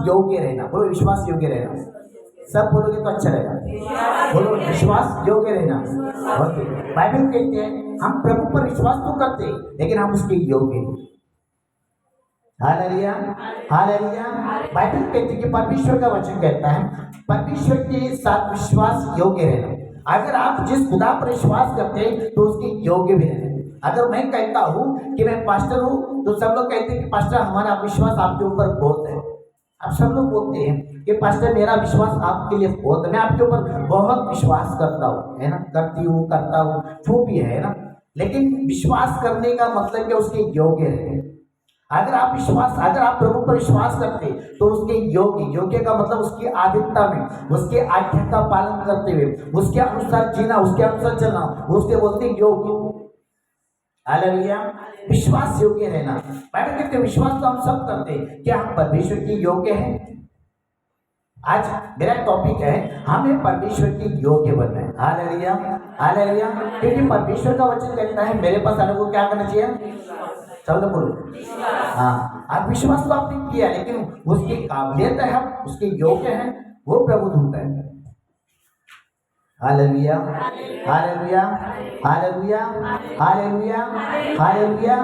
योग्य रहना, बोलो विश्वास योग्य रहना। सब बोलोगे तो अच्छा रहेगा, बोलो विश्वास योग्य रहना। ओके, बाइबल कहते हैं हम प्रभु पर विश्वास तो करते हैं लेकिन हम उसके योग्य नहीं। Hallelujah, hallelujah. बाइबल कहती है कि परमेश्वर का वचन कहता है परमेश्वर के साथ विश्वास योग्य रहना। अगर आप जिस खुदा पर विश्वास करते हैं तो उसके योग्य भी रहना। अगर मैं कहता हूँ कि मैं पास्टर हूँ तो सब लोग कहते हैं कि पास्टर हमारा विश्वास आपके ऊपर बहुत है। अब सब लोग बोलते हैं कि पास्टर मेरा विश्वास आपके लिए बहुत है, मैं आपके ऊपर बहुत विश्वास करता हूँ, है ना, करती हूँ, करता हूँ, जो भी है ना। लेकिन विश्वास करने का मतलब क्या, उसके योग्य है। अगर आप प्रभु पर विश्वास करते तो उसके योग्य का मतलब उसकी आदित्य में, उसके आज्ञा का पालन करते हुए, उसके अनुसार जीना, उसके अनुसार चलना, उसके बोलते योग्य। हालेलुया, विश्वास योग्य रहना। बाइबल कहते हैं विश्वास तो हम सब करते हैं, क्या हम परमेश्वर के योग्य हैं? आज मेरा टॉपिक है हमें परमेश्वर के योग्य बनना है। Hallelujah, hallelujah. क्योंकि परमेश्वर का वचन कहता है मेरे पास आने को क्या करना चाहिए? चलो बोलो, हाँ। आप विश्वास तो आपने किया लेकिन उसकी काबिलियत है, हम उसके योग्य हैं, वो प्रभु ढूंढता है। Hallelujah, hallelujah, hallelujah, hallelujah, hallelujah.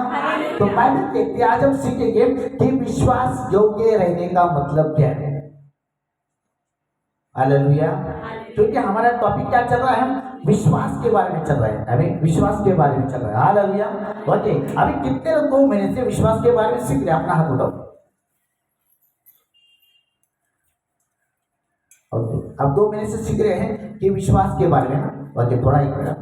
तो बाइबल कहती है आज हम सीखेंगे कि विश्वास योग्य रहने का मतलब क्या है। हालेलुया, क्योंकि हमारा टॉपिक क्या चल रहा है? विश्वास के बारे में चल रहा है, अभी विश्वास के बारे में चल रहा है। हालेलुया। ओके, अभी कितने लोग 2 महीने से विश्वास के बारे में सीख रहे हैं? अपना हाथ उठाओ। ओके, अब 2 महीने से सीख रहे हैं कि विश्वास के बारे में ना। ओके, थोड़ा ही करेगा।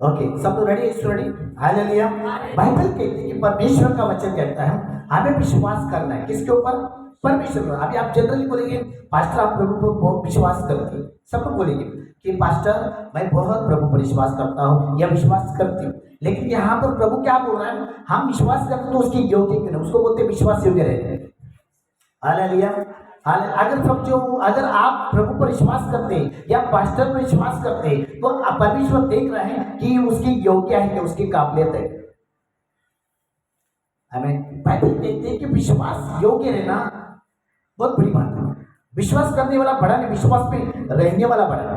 ओके, सब लोग रेडी? रेडी? हालेलुया। बाइबल कहती है कि परमेश्वर का वचन कहता है हमें विश्वास करना है। किसके ऊपर? परमेश्वर पर। अभी आप जनरली बोलेंगे पास्टर आप प्रभु पर बहुत विश्वास करते हैं, सब लोग बोलेंगे कि पास्टर मैं बहुत प्रभु पर विश्वास करता हूँ या विश्वास करती हूँ। लेकिन यहाँ पर प्रभु क्या बोल रहा है? हम विश्वास करते तो उसकी योग्य क्यों नहीं, उसको बोलते विश्वास योग्य रहते हैं। हालेलुया। अगर समझो, अगर आप प्रभु पर विश्वास करते हैं या पास्टर पर विश्वास करते हैं तो परमेश्वर देख रहे हैं कि उसकी योग्य है कि उसकी काबिलियत है। हमें बाइबल कहते हैं कि विश्वास योग्य रहना बहुत बड़ी बात है। विश्वास करने वाला बड़ा नहीं, विश्वास पे रहने वाला बड़ा है।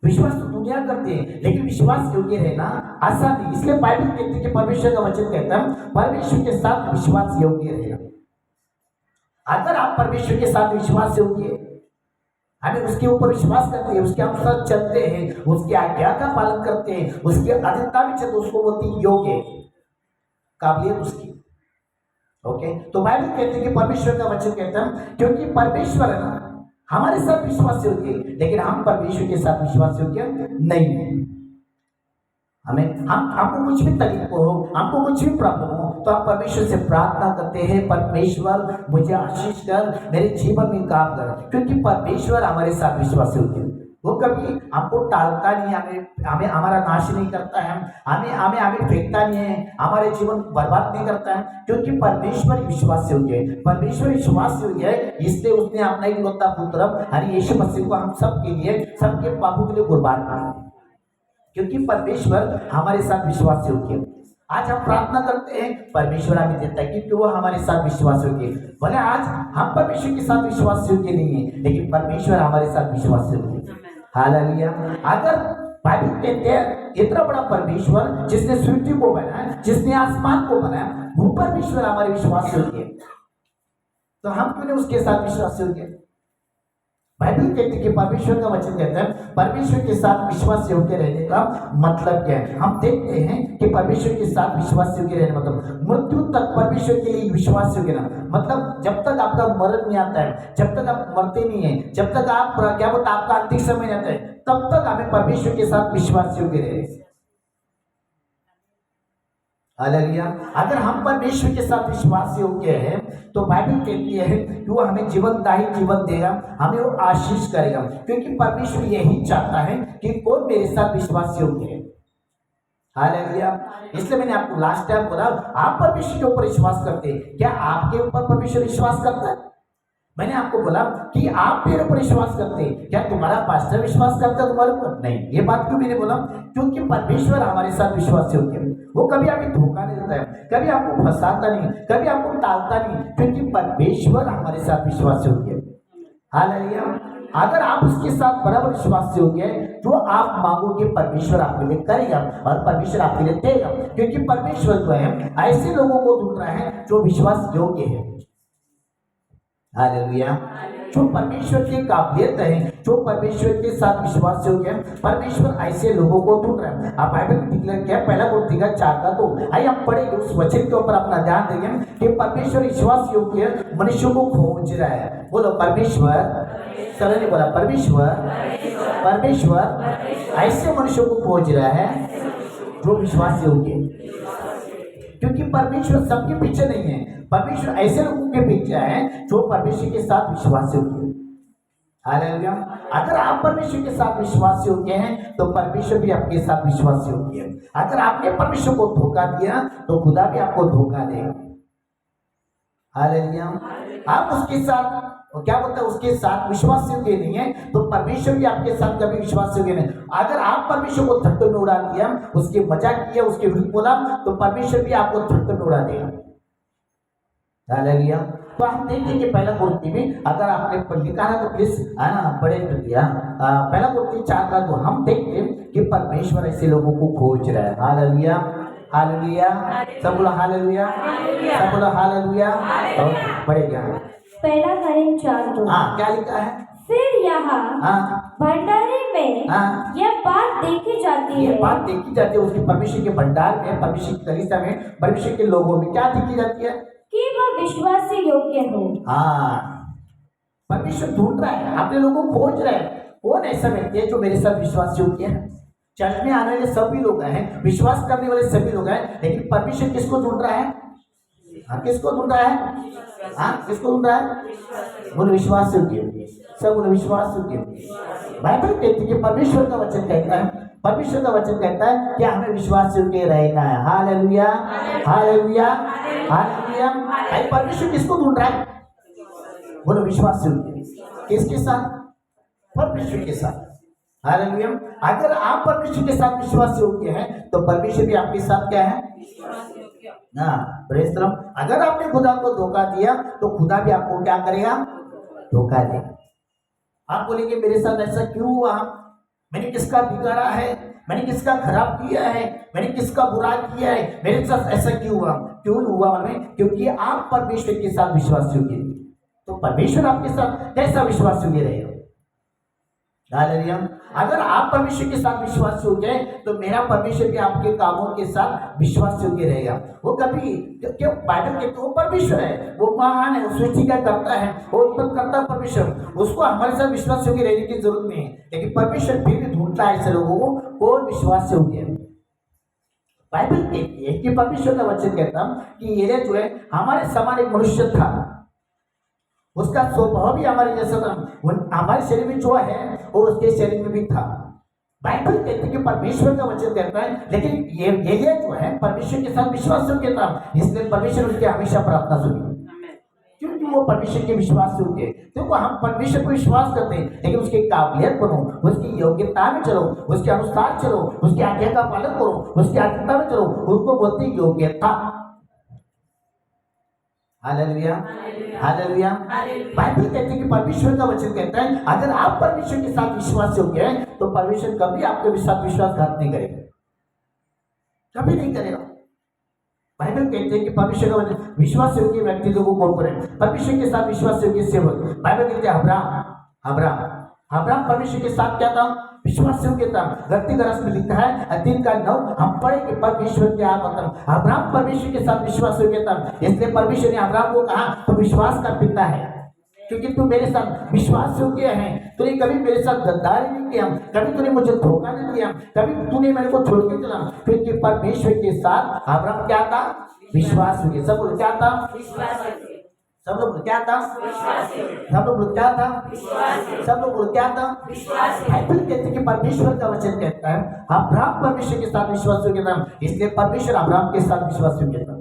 विश्वास तो दुनिया करते हैं लेकिन विश्वास योग्य रहना आसान नहीं। इसलिए बाइबल कहती है कि परमेश्वर का वचन कहता है परमेश्वर के साथ विश्वास योग्य रहना। अगर आप परमेश्वर के साथ विश्वास योग्य, हमें उसके ऊपर विश्वास करते हैं, उसके अनुसार चलते हैं, उसकी आज्ञा का पालन करते हैं, उसके अधिकता में चलते, उसको बोलते हैं योग्य, काबिलियत उसकी। ओके, तो बाइबल कहते हैं कि परमेश्वर का वचन कहता है क्योंकि परमेश्वर है ना हमारे साथ विश्वास योग्य, लेकिन हम परमेश्वर के साथ विश्वास योग्य नहीं है। हमको कुछ भी तकलीफ हो, हमको कुछ भी प्रॉब्लम हो तो हम परमेश्वर से प्रार्थना करते हैं, परमेश्वर मुझे आशीष कर, मेरे जीवन में काम कर, क्योंकि परमेश्वर हमारे साथ विश्वास योग्य है। वो कभी हमको टालता नहीं, हमें हमारा नाश नहीं करता है, हमें फेंकता नहीं है, हमारे जीवन बर्बाद नहीं करता है, क्योंकि परमेश्वर विश्वास योग्य है। परमेश्वर विश्वास योग्य है, इसलिए उसने अपना इकलौता पुत्र यानी यीशु मसीह को हम सबके लिए, सबके पापों के लिए कुर्बान किया, क्योंकि परमेश्वर हमारे साथ विश्वास योग्य है। आज हम प्रार्थना करते हैं, परमेश्वर हमें देता है क्योंकि वो हमारे साथ विश्वास योग्य है। भले आज हम परमेश्वर के साथ विश्वास योग्य नहीं है लेकिन परमेश्वर हमारे साथ विश्वास योग्य है। हालेलुया। अगर बाइबल कहते हैं इतना बड़ा परमेश्वर जिसने सृष्टि को बनाया, जिसने आसमान को बनाया, वो परमेश्वर हमारे विश्वास योग्य है, तो हम क्यों नहीं उसके साथ विश्वास योग्य? बाइबल कहती है कि परमेश्वर का वचन कहता है परमेश्वर के साथ विश्वास योग्य रहने का मतलब क्या है। हम देखते हैं कि परमेश्वर के साथ विश्वास योग्य रहने मतलब मृत्यु तक परमेश्वर के लिए विश्वास योग्य ना, मतलब जब तक आपका मरण नहीं आता है, जब तक आप मरते नहीं है, जब तक आप क्या बोलते आपका अंतिम समय नहीं आता है, तब तक हमें परमेश्वर के साथ विश्वास योग्य रहे। हालेलुया। अगर हम परमेश्वर के साथ विश्वास योग्य है तो बाइबल कहती है कि वो हमें जीवनदायी जीवन देगा, हमें वो आशीष करेगा, क्योंकि परमेश्वर यही चाहता है कि कौन मेरे साथ विश्वास योग्य है। हालेलुया। इसलिए मैंने आपको लास्ट टाइम बोला आप परमेश्वर के ऊपर विश्वास करते हैं, क्या आपके ऊपर परमेश्वर विश्वास करता है? मैंने आपको बोला कि आप मेरे ऊपर विश्वास करते हैं, क्या तुम्हारा पास्टर विश्वास करता है तुम्हारे ऊपर? नहीं। ये बात क्यों मैंने बोला? क्योंकि परमेश्वर हमारे साथ विश्वास योग्य है। वो कभी आपको धोखा नहीं देता है, कभी आपको फंसाता नहीं, कभी आपको टालता नहीं, क्योंकि परमेश्वर हमारे साथ विश्वास योग्य है। हालेलुया। अगर आप उसके साथ बराबर विश्वास योग्य है, जो आप मांगोगे परमेश्वर आपके लिए करेगा और परमेश्वर आपके लिए देगा, क्योंकि परमेश्वर जो है ऐसे लोगों को ढूंढ रहा है जो विश्वास योग्य है। हालेलुया। जो परमेश्वर की काबिलियत है, जो परमेश्वर के साथ विश्वास योग्य है, परमेश्वर ऐसे लोगों को ढूंढ रहा है। आप बाइबल डिक्लेयर किया पहला कोरिन्थियों 4:2। आइए हम पढ़ेंगे उस वचन के ऊपर अपना ध्यान देंगे कि परमेश्वर विश्वास योग्य मनुष्यों को खोज रहा है। बोलो परमेश्वर, चलो नहीं बोला परमेश्वर ऐसे मनुष्यों को खोज रहा है जो विश्वास योग्य है। क्योंकि परमेश्वर सबके पीछे नहीं है, परमेश्वर ऐसे लोगों के पीछे है जो परमेश्वर के साथ विश्वास योग्य है। हालेलुया। अगर आप परमेश्वर के साथ विश्वास योग्य हैं तो परमेश्वर भी आपके साथ विश्वास योग्य है। अगर आपने परमेश्वर को धोखा दिया तो खुदा भी आपको धोखा देगा। हालेलुया। आप उसके साथ क्या बोलते हैं, उसके साथ विश्वास योग्य नहीं है तो परमेश्वर भी आपके साथ कभी विश्वास योग्य नहीं। अगर आप परमेश्वर को धक्के में उड़ा दिया, उसके मजाक किया, उसके विरुद्ध बोला, तो परमेश्वर भी आपको धक्के में उड़ा देगा। हालेलुया। तो हम देखेंगे पहला कोरिन्थियों में, अगर आपने लिखा है तो प्लीज पढ़े दिया पहला कोरिन्थियों 4:2। हम देखते हैं कि परमेश्वर ऐसे लोगों को खोज रहा है। हालेलुया, हालेलुया, सब बोलो हालेलुया, सब बोलो हालेलुया। पढ़ेगा पहला कोरिन्थियों 4:2। क्या लिखा है? फिर यहाँ भंडारे में यह बात देखी जाती है, ये बात देखी जाती है उसकी परमेश्वर के भंडार में, परमेश्वर की कलीसिया में, परमेश्वर के लोगों में क्या देखी जाती है? कि वह विश्वास से योग्य हो। परमेश्वर ढूंढ रहा है, अपने लोगों को खोज रहा है। कौन ऐसा व्यक्ति है जो मेरे साथ विश्वास योग्य है? चर्च में आने वाले सभी लोग हैं, विश्वास करने वाले सभी लोग हैं, लेकिन परमेश्वर किसको ढूंढ रहा है? किसको ढूंढ रहा है? किसको ढूंढ रहा है? बोलो विश्वास योग्य, सब बोलो विश्वास योग्य। बाइबल कहती है कि परमेश्वर का वचन कहता है, परमेश्वर का वचन कहता है कि हमें विश्वास योग्य रहना है। Hallelujah, hallelujah, hallelujah. परमेश्वर किसको ढूंढ रहा है? बोलो विश्वास योग्य। किसके साथ? परमेश्वर के साथ। हालेलुया। अगर आप परमेश्वर के साथ विश्वास योग्य हैं तो परमेश्वर भी आपके साथ क्या है? Praise the Lord. अगर आपने खुदा को धोखा दिया तो खुदा भी आपको क्या करेगा? धोखा देगा। आप बोलेंगे मेरे साथ ऐसा क्यों हुआ? मैंने किसका बिगाड़ा है? मैंने किसका खराब किया है? मैंने किसका बुरा किया है? मेरे साथ ऐसा क्यों हुआ? क्यों हुआ? क्योंकि आप परमेश्वर के साथ विश्वास योग्य, तो परमेश्वर आपके साथ कैसा विश्वास योग्य रहेगा? हालेलुया। अगर आप परमेश्वर के साथ विश्वास योग्य है तो मेरा परमेश्वर भी आपके कामों के साथ विश्वास योग्य रहेगा। वो कभी क्यों? बाइबल के तो परमेश्वर है, वो महान है, वो सृष्टि का करता है, वो उत्पन्न करता परमेश्वर, उसको हमारे साथ विश्वास योग्य रहने की जरूरत नहीं है, लेकिन परमेश्वर फिर भी ढूंढता है ऐसे लोगों को कौन विश्वास योग्य है। बाइबल कहती है कि परमेश्वर का वचन कहता कि एलिय्याह जो है हमारे समान एक मनुष्य था, उसका स्वभाव भी हमारे जैसा था, हमारे शरीर में जो है वो उसके शरीर में भी था। बाइबल कहती है कि परमेश्वर का वचन कहता है, लेकिन ये एलिय्याह जो है परमेश्वर के साथ विश्वास योग्य था, इसलिए परमेश्वर उसकी हमेशा प्रार्थना सुनी, क्योंकि वो परमेश्वर के विश्वास योग्य है। देखो हम परमेश्वर को विश्वास करते हैं, लेकिन उसकी काबिलियत बनो, उसकी योग्यता में चलो, उसके अनुसार चलो, उसकी आज्ञा का पालन करो, उसकी आज्ञा में चलो, उसको बोलते हैं योग्यता। Hallelujah, hallelujah. बाइबल कहती है कि परमेश्वर का वचन कहता है अगर आप परमेश्वर के साथ विश्वास योग्य हैं तो परमेश्वर कभी आपके साथ विश्वासघात नहीं करेगा, कभी नहीं करेगा। बाइबल कहते हैं कि परमेश्वर का वचन विश्वास योग्य व्यक्ति लोगों को कौन करे? परमेश्वर के साथ विश्वास योग्य सेवक। बाइबल कहते हैं अब्राहम परमेश्वर के साथ क्या था? विश्वास योग्य था। गलती का रस में लिखा है 3:9 हम पढ़ेंगे परमेश्वर क्या मतलब। अब्राहम परमेश्वर के साथ विश्वास योग्य था, इसलिए परमेश्वर ने अब्राहम को कहा तो विश्वास का पिता है, क्योंकि तू मेरे साथ विश्वास योग्य है। तूने कभी मेरे साथ गद्दारी नहीं किया, कभी तूने मुझे धोखा नहीं दिया, कभी तूने मेरे को छोड़ के चला, क्योंकि परमेश्वर के साथ अब्राहम क्या था? विश्वास योग्य। सब लोग क्या था? सब लोग क्या था? सब लोग क्या था? सब लोग क्या था? बाइबल कहते हैं कि परमेश्वर का वचन कहता है अब्राहम परमेश्वर के साथ विश्वास योग्य था, इसलिए परमेश्वर अब्राहम के साथ विश्वास योग्य था।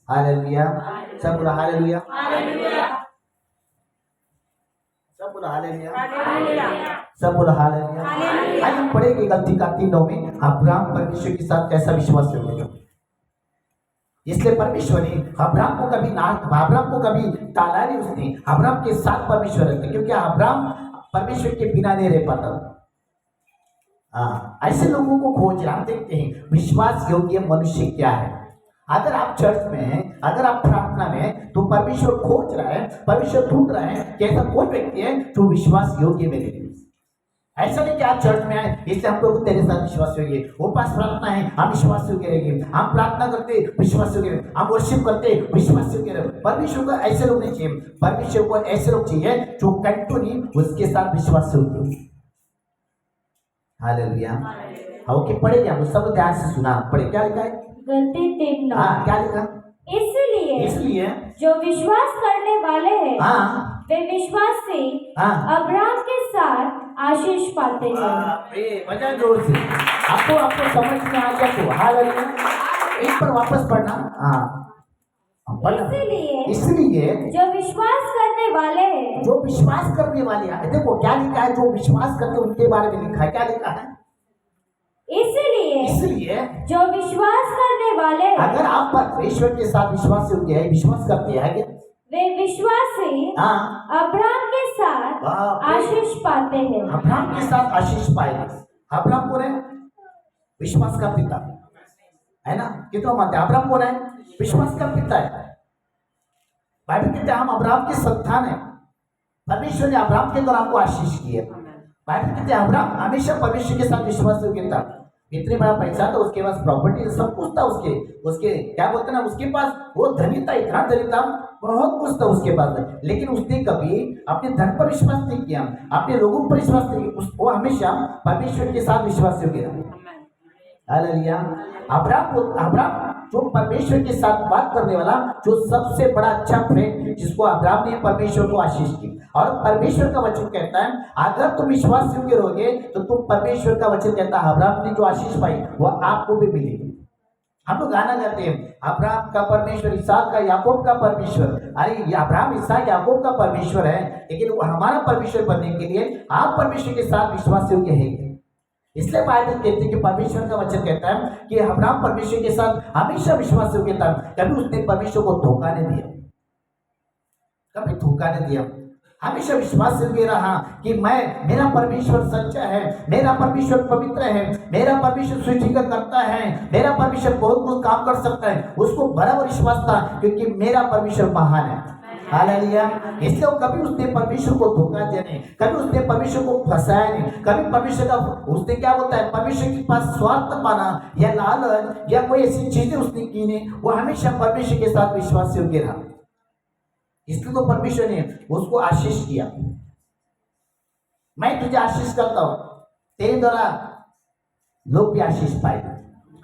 हालेलुया, सब लोग हालेलुया। सब बोला हालेलुया, हालेलुया। सब बोला हालेलुया। हालेलुया। आइए हम पढ़ेंगे गलती का 3 में अब्राहम परमेश्वर के साथ कैसा विश्वास रखेगा। इसलिए परमेश्वर ने अब्राहम को कभी टाला नहीं, उसने अब्राहम के साथ परमेश्वर रखे, क्योंकि अब्राहम परमेश्वर के बिना नहीं रह पाता। हाँ, ऐसे लोगों को खोज रहे, हम देखते हैं विश्वास योग्य मनुष्य क्या है। अगर आप चर्च में हैं, अगर आप प्रार्थना में हैं, तो परमेश्वर खोज रहा है, परमेश्वर ढूंढ रहा है कि ऐसा कोई व्यक्ति है जो विश्वास योग्य मेरे लिए। ऐसा नहीं कि आप चर्च में आए इसलिए हम लोग तेरे साथ विश्वास योग्य, वो पास प्रार्थना है हम विश्वास योग्य रहेंगे, हम प्रार्थना करते विश्वास योग्य, हम वर्शिप करते विश्वास योग्य रहे। परमेश्वर को ऐसे लोग नहीं चाहिए, परमेश्वर को ऐसे लोग चाहिए जो कंटिन्यू उसके साथ विश्वास योग्य। हालेलुया। ओके, पढ़ेंगे हम सब ध्यान से सुना। पढ़े, क्या लिखा है? गलती 3:9। हाँ, क्या लिखा? इसलिए जो विश्वास करने वाले हैं हाँ, वे विश्वास से हाँ, अब्राहम के साथ आशीष पाते हैं। बजा जोर से। आपको समझ में आ गया तो हालेलुया। एक पर वापस पढ़ना। हाँ, इसलिए जो विश्वास करने वाले हैं, जो विश्वास करने वाले हैं, देखो क्या लिखा है, जो विश्वास करते उनके बारे में लिखा है। क्या लिखा है? इसलिए जो विश्वास करने वाले हैं, अगर आप परमेश्वर के साथ विश्वास योग्य है, विश्वास करते हैं, वे विश्वास से हाँ, अब्राहम के साथ आशीष पाते हैं। अब्राहम के साथ आशीष पाएगा। अब्राहम कौन है? विश्वास का पिता है ना। कितना मानते हैं? अब्राहम कौन है? विश्वास का पिता है। बाइबल कहते हैं हम अब्राहम के संतान है। परमेश्वर ने अब्राहम के द्वारा हमको आशीष की है। बाइबल कहते हैं अब्राहम हमेशा परमेश्वर के साथ विश्वास योग्य था। इतने बड़ा पैसा था, उसके पास प्रॉपर्टी सब कुछ था, उसके क्या बोलते ना, उसके पास वो धनी था, इतना धनी था, बहुत कुछ था उसके पास, लेकिन उसने कभी अपने धन पर विश्वास नहीं किया, अपने लोगों पर विश्वास नहीं किया। वो हमेशा परमेश्वर के साथ विश्वास योग्य था। हालेलुया। अब्राहम जो परमेश्वर के साथ बात करने वाला, जो सबसे बड़ा अच्छा फ्रेंड, जिसको अब्राहम ने परमेश्वर को आशीष की। और परमेश्वर का वचन कहता है अगर तुम विश्वास योग्य रहोगे तो तुम, परमेश्वर का वचन कहता है अब्राहम ने जो आशीष पाई वो आपको भी मिलेगी। हम लोग गाना गाते हैं अब्राहम का परमेश्वर, इसहाक का, याकूब का परमेश्वर। अरे ये अब्राहम, इसहाक, याकूब का परमेश्वर है, लेकिन वो हमारा परमेश्वर बनने के लिए आप परमेश्वर के साथ विश्वास योग्य है। इसलिए बाइबल कहती है कि परमेश्वर का वचन कहता है कि अब्राहम परमेश्वर के साथ हमेशा विश्वास योग्य था, कभी उसने परमेश्वर को धोखा नहीं दिया, कभी धोखा नहीं दिया, हमेशा विश्वास योग्य रहा कि मेरा परमेश्वर सच्चा है, मेरा परमेश्वर पवित्र है, मेरा परमेश्वर सृष्टि का करता है, मेरा परमेश्वर बहुत कुछ काम कर सकता है। उसको बराबर विश्वास था क्योंकि मेरा परमेश्वर महान है। हालेलुया। इसलिए वो कभी उसने परमेश्वर को धोखा दिया नहीं, कभी उसने परमेश्वर को फंसाया नहीं, कभी परमेश्वर का उसने क्या बोलता है परमेश्वर के पास स्वार्थ पाना या लालच या कोई ऐसी चीजें उसने की नहीं, वो हमेशा परमेश्वर के साथ विश्वास योग्य रहा। इसलिए तो परमेश्वर ने उसको आशीष किया। मैं तुझे आशीष करता हूं, तेरे द्वारा लोग भी आशीष पाएंगे।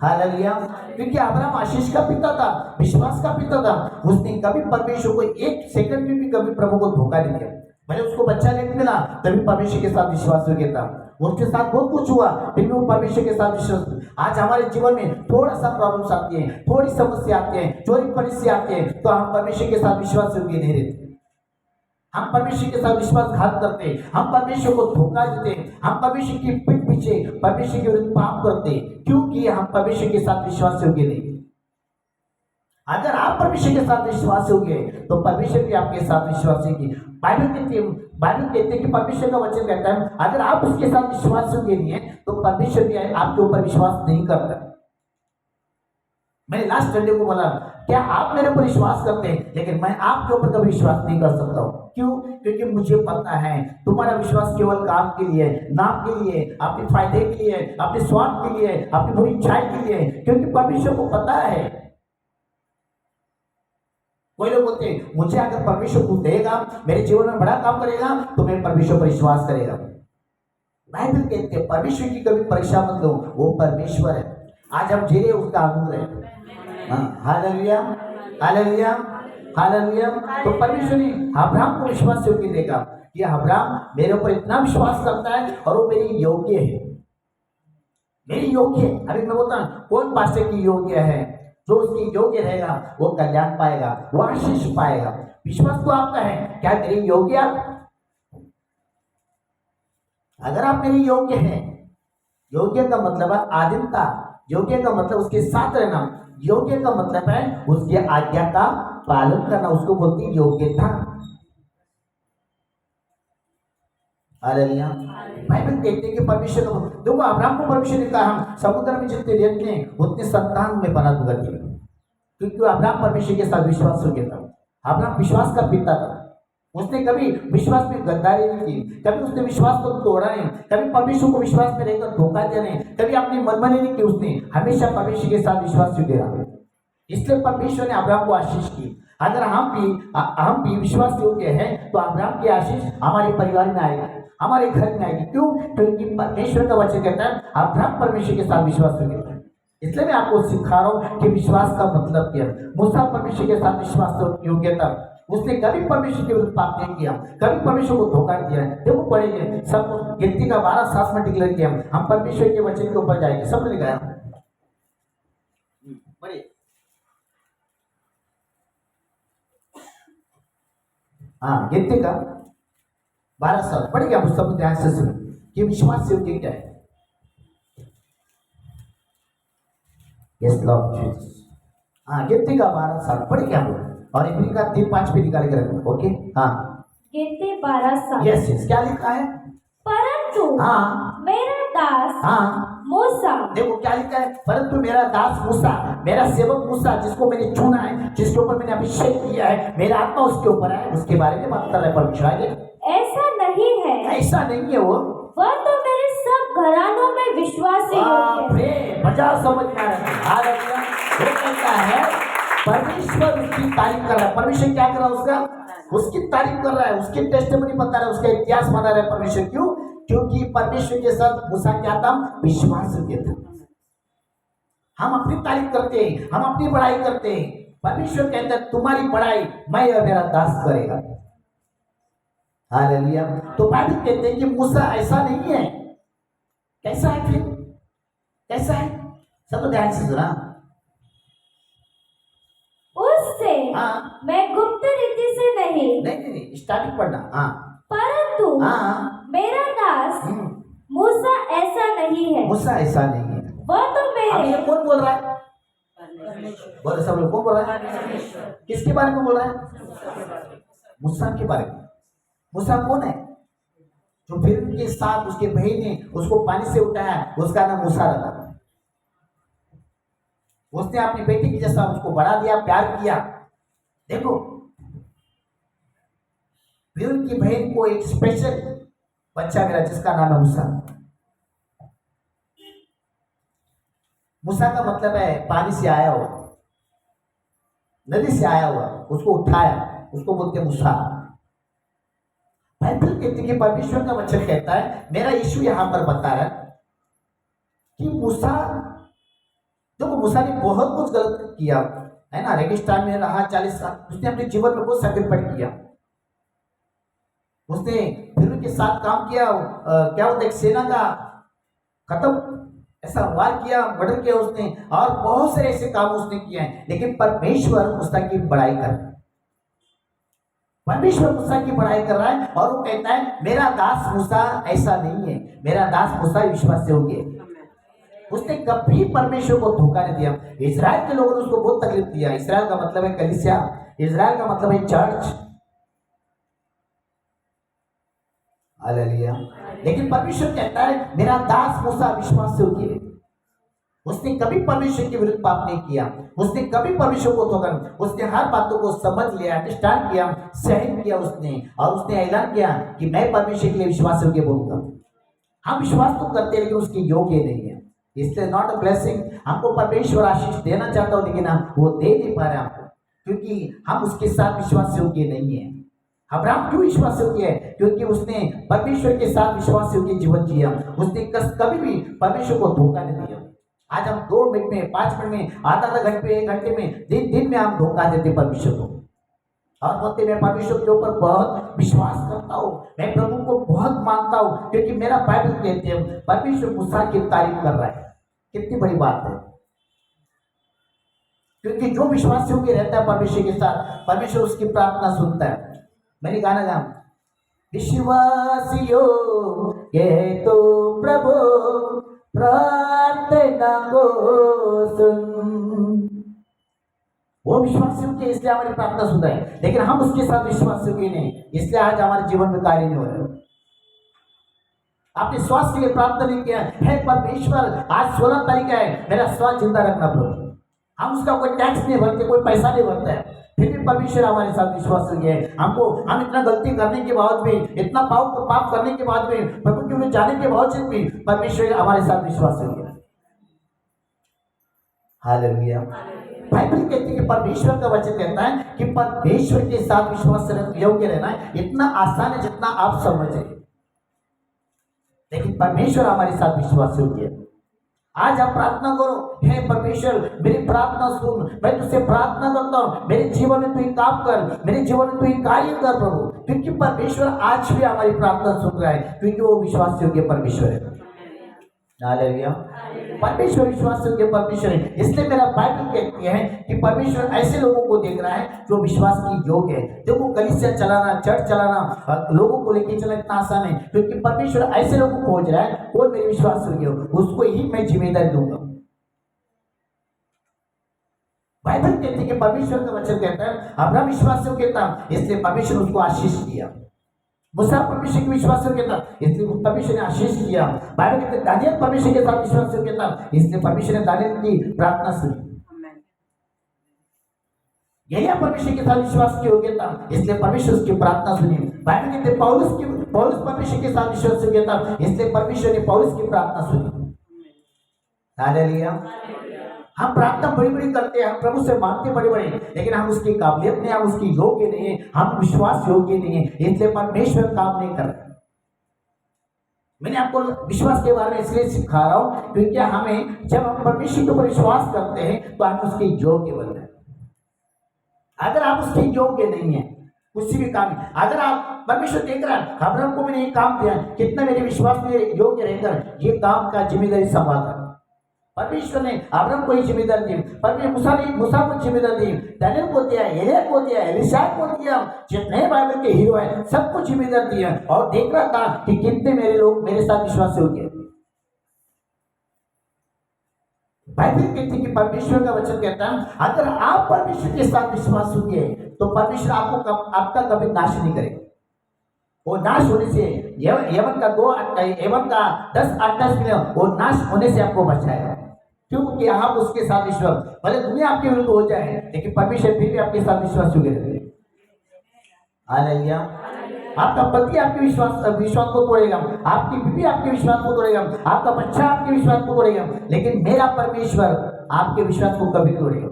हालेलुया। क्योंकि अब्राहम आशीष का पिता था, विश्वास का पिता था। उसने कभी परमेश्वर को एक सेकंड में भी कभी प्रभु को धोखा नहीं दिया। भले उसको बच्चा नहीं मिला तभी परमेश्वर के साथ विश्वास योग्य था। उसके साथ बहुत कुछ हुआ फिर भी वो परमेश्वर के साथ विश्वास। आज हमारे जीवन में थोड़ा सा प्रॉब्लम्स आती है, थोड़ी समस्या आती है, चोरी परिस्थिति आती है, तो हम परमेश्वर के साथ विश्वास योग्य नहीं रहते। हम परमेश्वर के साथ विश्वासघात करते हैं, हम परमेश्वर को धोखा देते हैं, हम परमेश्वर की पीठ पीछे परमेश्वर के विरुद्ध पाप करते हैं, क्योंकि हम परमेश्वर के साथ विश्वास योग्य नहीं। अगर आप परमेश्वर के साथ विश्वास योग्य तो परमेश्वर भी आपके साथ विश्वास योग्य। बाइबल कहते हैं कि परमेश्वर का वचन कहता है अगर आप उसके साथ विश्वास योग्य नहीं है तो परमेश्वर भी आपके ऊपर विश्वास नहीं करता। मैंने लास्ट संडे को बोला क्या आप मेरे ऊपर विश्वास करते हैं, लेकिन मैं आपके ऊपर कभी विश्वास नहीं कर सकता हूँ। क्यों? क्योंकि मुझे पता है तुम्हारा विश्वास केवल काम के लिए, नाम के लिए, अपने फायदे के लिए, अपने स्वार्थ के लिए, अपनी बुरी इच्छाएं के लिए, क्योंकि परमेश्वर को पता है। कोई लोग बोलते हैं मुझे अगर परमेश्वर को देगा, मेरे जीवन में बड़ा काम करेगा तो मैं परमेश्वर पर विश्वास करेगा। बाइबल कहते हैं परमेश्वर की कभी परीक्षा मत लो, वो परमेश्वर है। आज हम जी रहे उसका आनंद है। Hallelujah, hallelujah, hallelujah. तो परमेश्वर ने अब्राहम को विश्वास योग्य देगा कि अब्राहम मेरे ऊपर इतना विश्वास करता है और वो मेरी योग्य है, मेरी योग्य है। अभी मैं बोलता हूँ कौन पास्टर की योग्य है? जो उसकी योग्य रहेगा वो कल्याण पाएगा, वो आशीष पाएगा। विश्वास तो आपका है, क्या मेरी योग्य? अगर आप मेरे योग्य हैं, योग्य का मतलब है आधीनता, योग्य का मतलब उसके साथ रहना, योग्य का मतलब है उसकी आज्ञा का पालन करना, उसको बोलती है योग्यता। हालेलुया। बाइबल कहते हैं कि परमेश्वर को देखो, अब्राहम को परमेश्वर ने कहा हम समुद्र में जितने रेत हैं उतने संतान में बना दूंगा तेरे, क्योंकि अब्राहम परमेश्वर के साथ विश्वास हो गया था। अब्राहम विश्वास का पिता था। उसने कभी विश्वास में गद्दारी नहीं की, कभी उसने विश्वास को तोड़ा नहीं, कभी परमेश्वर को विश्वास में रहकर धोखा दिया नहीं, कभी अपनी मनमानी नहीं की। उसने हमेशा परमेश्वर के साथ विश्वास जुड़े रहा। इसलिए परमेश्वर ने अब्राहम को आशीष की। अगर हम भी विश्वास योग्य हैं तो अब्राहम की आशीष हमारे परिवार में आएगी, हमारे घर में आएगी। क्यों? क्योंकि परमेश्वर का वचन कहता है अब्राहम परमेश्वर के साथ विश्वास योग्य था। इसलिए मैं आपको सिखा रहा हूं कि विश्वास का मतलब क्या है। मूसा परमेश्वर के साथ विश्वास योग्य था। उसने कभी परमेश्वर के विरुद्ध पाप नहीं किया, कभी परमेश्वर को धोखा दिया। देखो पढ़ेंगे सब गिनती का 12 में डिक्लेयर किया। हम परमेश्वर के वचन के ऊपर जाएंगे, सब लिखा है। पढ़िए। हाँ, गिनती का 12 पढ़ेंगे। आप सब ध्यान से सुनो कि विश्वास योग्य क्या है। Yes Lord Jesus. हाँ, गिनती का 12 पढ़ेंगे हम लोग, और इब्री का 3-5 पे निकाल के रखो। ओके। हाँ, गिनती 12। Yes yes. क्या लिखा है? परंतु हाँ मेरा दास हाँ, मूसा, देखो क्या लिखा है, परंतु मेरा दास मूसा, मेरा सेवक मूसा, जिसको मैंने चुना है, जिसके ऊपर मैंने अभिषेक किया है, मेरा आत्मा उसके ऊपर है, उसके बारे में बात कर रहा है परमेश्वर। आगे ऐसा नहीं है, ऐसा नहीं है वह तो मेरे सब घरानों में विश्वास मजा समझ में आ रहा है। वो कहता है परमेश्वर उसकी तारीफ कर रहा है। परमेश्वर क्या कर रहा है? उसकी तारीफ कर रहा है, उसकी टेस्टिमनी बता रहा है, उसका इतिहास बना रहा है परमेश्वर। क्यों? क्योंकि परमेश्वर के साथ मूसा क्या था? विश्वास था। हम अपनी तारीफ करते हैं, हम अपनी बड़ाई करते हैं। परमेश्वर कहता है तुम्हारी बड़ाई मैं और मेरा दास करेगा। हालेलुया। तो बाइबल कहते हैं कि मूसा ऐसा नहीं है। कैसा है फिर? कैसा है? सब ध्यान से सुना। उससे हाँ, मैं गुप्त रीति से नहीं, स्टार्टिंग पढ़ना। हाँ, परंतु मेरा दास मूसा ऐसा नहीं है। मूसा ऐसा नहीं है। वह तो अब ये कौन बोल रहा है? बोले सब लोग, कौन बोल रहा है? किसके बारे में बोल रहा है? मूसा के बारे में। मूसा कौन है? जो फिर के साथ उसके बहन ने उसको पानी से उठाया, उसका नाम मूसा रखा। उसने अपनी बेटी की जैसा उसको बढ़ा दिया, प्यार किया। देखो फिर की बहन को एक स्पेशल बच्चा मिला जिसका नाम है मूसा। मूसा का मतलब है पानी से आया हुआ, नदी से आया हुआ, उसको उठाया, उसको बोलते मूसा। बाइबल कहती है कि परमेश्वर का वचन कहता है, मेरा यीशु यहां पर बता रहा है कि मूसा, देखो मूसा ने बहुत कुछ गलत किया है ना। रेगिस्तान में रहा 40 साल, उसने अपने जीवन में बहुत सैक्रिफाइस किया। उसने फिर के साथ काम किया। क्या होता है, सेना का खत्म ऐसा वार किया, मर्डर किया उसने, और बहुत सारे ऐसे काम उसने किए हैं। लेकिन परमेश्वर मूसा की बड़ाई कर रहा है। परमेश्वर मूसा की बड़ाई कर रहा है और वो कहता है मेरा दास मूसा ऐसा नहीं है, मेरा दास मूसा विश्वास योग्य है। उसने कभी परमेश्वर को धोखा नहीं दिया। इजराइल के लोगों ने उसको बहुत तकलीफ दिया। इजराइल का मतलब है कलीसिया, इजराइल का मतलब है चर्च। हालेलुया। लेकिन परमेश्वर कहता है मेरा दास मूसा विश्वास योग्य है। उसने कभी परमेश्वर के विरुद्ध पाप नहीं किया, उसने कभी परमेश्वर को धोखा, उसने हर बातों को समझ लिया, अंडरस्टैंड किया, सहन किया उसने, और उसने ऐलान किया कि मैं परमेश्वर के लिए विश्वास योग्य बोलूंगा। हम विश्वास तो करते हैं लेकिन उसके योग्य नहीं है, इसलिए नॉट अ ब्लेसिंग। हमको परमेश्वर आशीष देना चाहता हूं लेकिन हम वो दे नहीं पा रहे हमको, क्योंकि हम उसके साथ विश्वास योग्य नहीं है। अब्राहम क्यों विश्वास योग्य है? क्योंकि उसने परमेश्वर के साथ विश्वास योग्य जीवन जिया। उसने कभी भी परमेश्वर को धोखा नहीं दिया। आज हम 2 मिनट में, 5 मिनट में, आधा घंटे, 1 घंटे में, दिन में हम धोखा देते परमेश्वर को, और बोलते मैं परमेश्वर के ऊपर बहुत विश्वास करता हूँ, मैं प्रभु को बहुत मानता हूँ, क्योंकि मेरा बाइबल कहते हैं परमेश्वर मूसा की तारीफ कर रहा है। कितनी बड़ी बात है, क्योंकि जो विश्वास योग्य रहता है परमेश्वर के साथ, परमेश्वर उसकी प्रार्थना सुनता है। मैंने गाना गा, विश्वासियों कह तो प्रभु प्रार्थना को सुन। वो विश्वास योग्य है, इसलिए हमारी प्रार्थना सुन रहे हैं, लेकिन हम उसके साथ विश्वास योग्य नहीं, इसलिए आज हमारे जीवन में कार्य नहीं हो रहा। आपने स्वास्थ्य के लिए प्रार्थना नहीं किया है, परमेश्वर आज 16 तारीख है, मेरा स्वास्थ्य जिंदा रखना प्रभु। हम उसका कोई टैक्स नहीं भरते, कोई पैसा नहीं भरता है, फिर भी परमेश्वर हमारे साथ विश्वास योग्य है। हम इतना गलती करने के बाद भी, इतना पाप करने के बाद भी, प्रभु के जाने के बावजूद भी परमेश्वर हमारे साथ विश्वास योग्य है। हालेलुया। बाइबल कहती है कि परमेश्वर का वचन कहता है कि परमेश्वर के साथ विश्वास योग्य रहना इतना आसान है जितना आप समझे, लेकिन परमेश्वर हमारे साथ विश्वास योग्य है। आज आप प्रार्थना करो, हे परमेश्वर मेरी प्रार्थना सुन, मैं तुझसे प्रार्थना करता हूँ, मेरे जीवन में तू ही काम कर, मेरे जीवन में तू ही कार्य कर प्रभु, क्योंकि परमेश्वर आज भी हमारी प्रार्थना सुन रहा है, क्योंकि वो विश्वास योग्य परमेश्वर है। हालेलुया। परमेश्वर विश्वास योग्य परमेश्वर है, इसलिए मेरा बाइबल कहती है कि परमेश्वर ऐसे लोगों को देख रहा है जो विश्वास की योग्य है। देखो कलीसिया चलाना, चर्च चलाना, लोगों को लेके चलना इतना आसान है, क्योंकि परमेश्वर ऐसे लोगों को खोज रहा है और मेरे विश्वास योग्य हो, उसको ही मैं जिम्मेदारी दूंगा। बाइबल कहती है कि परमेश्वर का वचन कहता है अब्राहम विश्वास योग्य था, इसलिए परमेश्वर उसको आशीष दिया। मूसा परमेश्वर के विश्वास योग्य था, इसलिए परमेश्वर ने आशीष दिया। बाइबल कहते हैं दानियल परमेश्वर के साथ विश्वास योग्य था, इसलिए परमेश्वर ने दानियल की प्रार्थना सुनी। यही परमेश्वर के साथ विश्वास की योग्य था, इसलिए परमेश्वर उसकी प्रार्थना सुनी। बाइबल कहते हैं पौलुस परमेश्वर के साथ विश्वास योग्य था, इसलिए परमेश्वर ने पौलुस की प्रार्थना सुनी। हालेलुया। हम प्रार्थना बड़ी बड़ी करते हैं, हम प्रभु से मांगते बड़े बड़े, लेकिन हम उसकी काबिलियत नहीं, हम उसकी योग्य नहीं है, हम विश्वास योग्य नहीं है, इसलिए परमेश्वर काम नहीं कर रहे। मैंने आपको विश्वास के बारे में इसलिए सिखा रहा हूं क्योंकि हमें जब हम परमेश्वर के ऊपर विश्वास करते हैं तो हम उसके योग्य बन रहे हैं। अगर आप उसके योग्य नहीं है किसी भी काम में, अगर आप परमेश्वर देख रहा है अब्राहम को मैंने ये काम दिया, कितना मेरे विश्वास में योग्य रहकर ये काम का जिम्मेदारी संभाला। परमेश्वर ने अब्राहम को ही जिम्मेदारी दी, परमेश्वर ने मूसा को जिम्मेदारी दी, दानियल को दिया, एलिया को दिया, एलिशा को दिया, जितने बाइबल के हीरो हैं सबको जिम्मेदारी दिया, और देख रहा था कि कितने मेरे लोग मेरे साथ विश्वास योग्य। बाइबल कहती है कि परमेश्वर का वचन कहता है अगर आप परमेश्वर के साथ विश्वास योग्य तो परमेश्वर आपका कभी नाश नहीं करेगा। वो नाश होने से यवन का 10:28 में वो नाश होने से आपको बचाएगा, क्योंकि आप उसके साथ विश्वास, भले दुनिया आपके विरुद्ध हो जाए लेकिन परमेश्वर फिर भी आपके साथ विश्वास योग्य रहेगा। हालेलुया। आपका पति आपके विश्वास को तोड़ेगा, आपकी बीवी आपके विश्वास को तोड़ेगा, आपका बच्चा आपके विश्वास को तोड़ेगा, लेकिन मेरा परमेश्वर आपके विश्वास को कभी तोड़ेगा।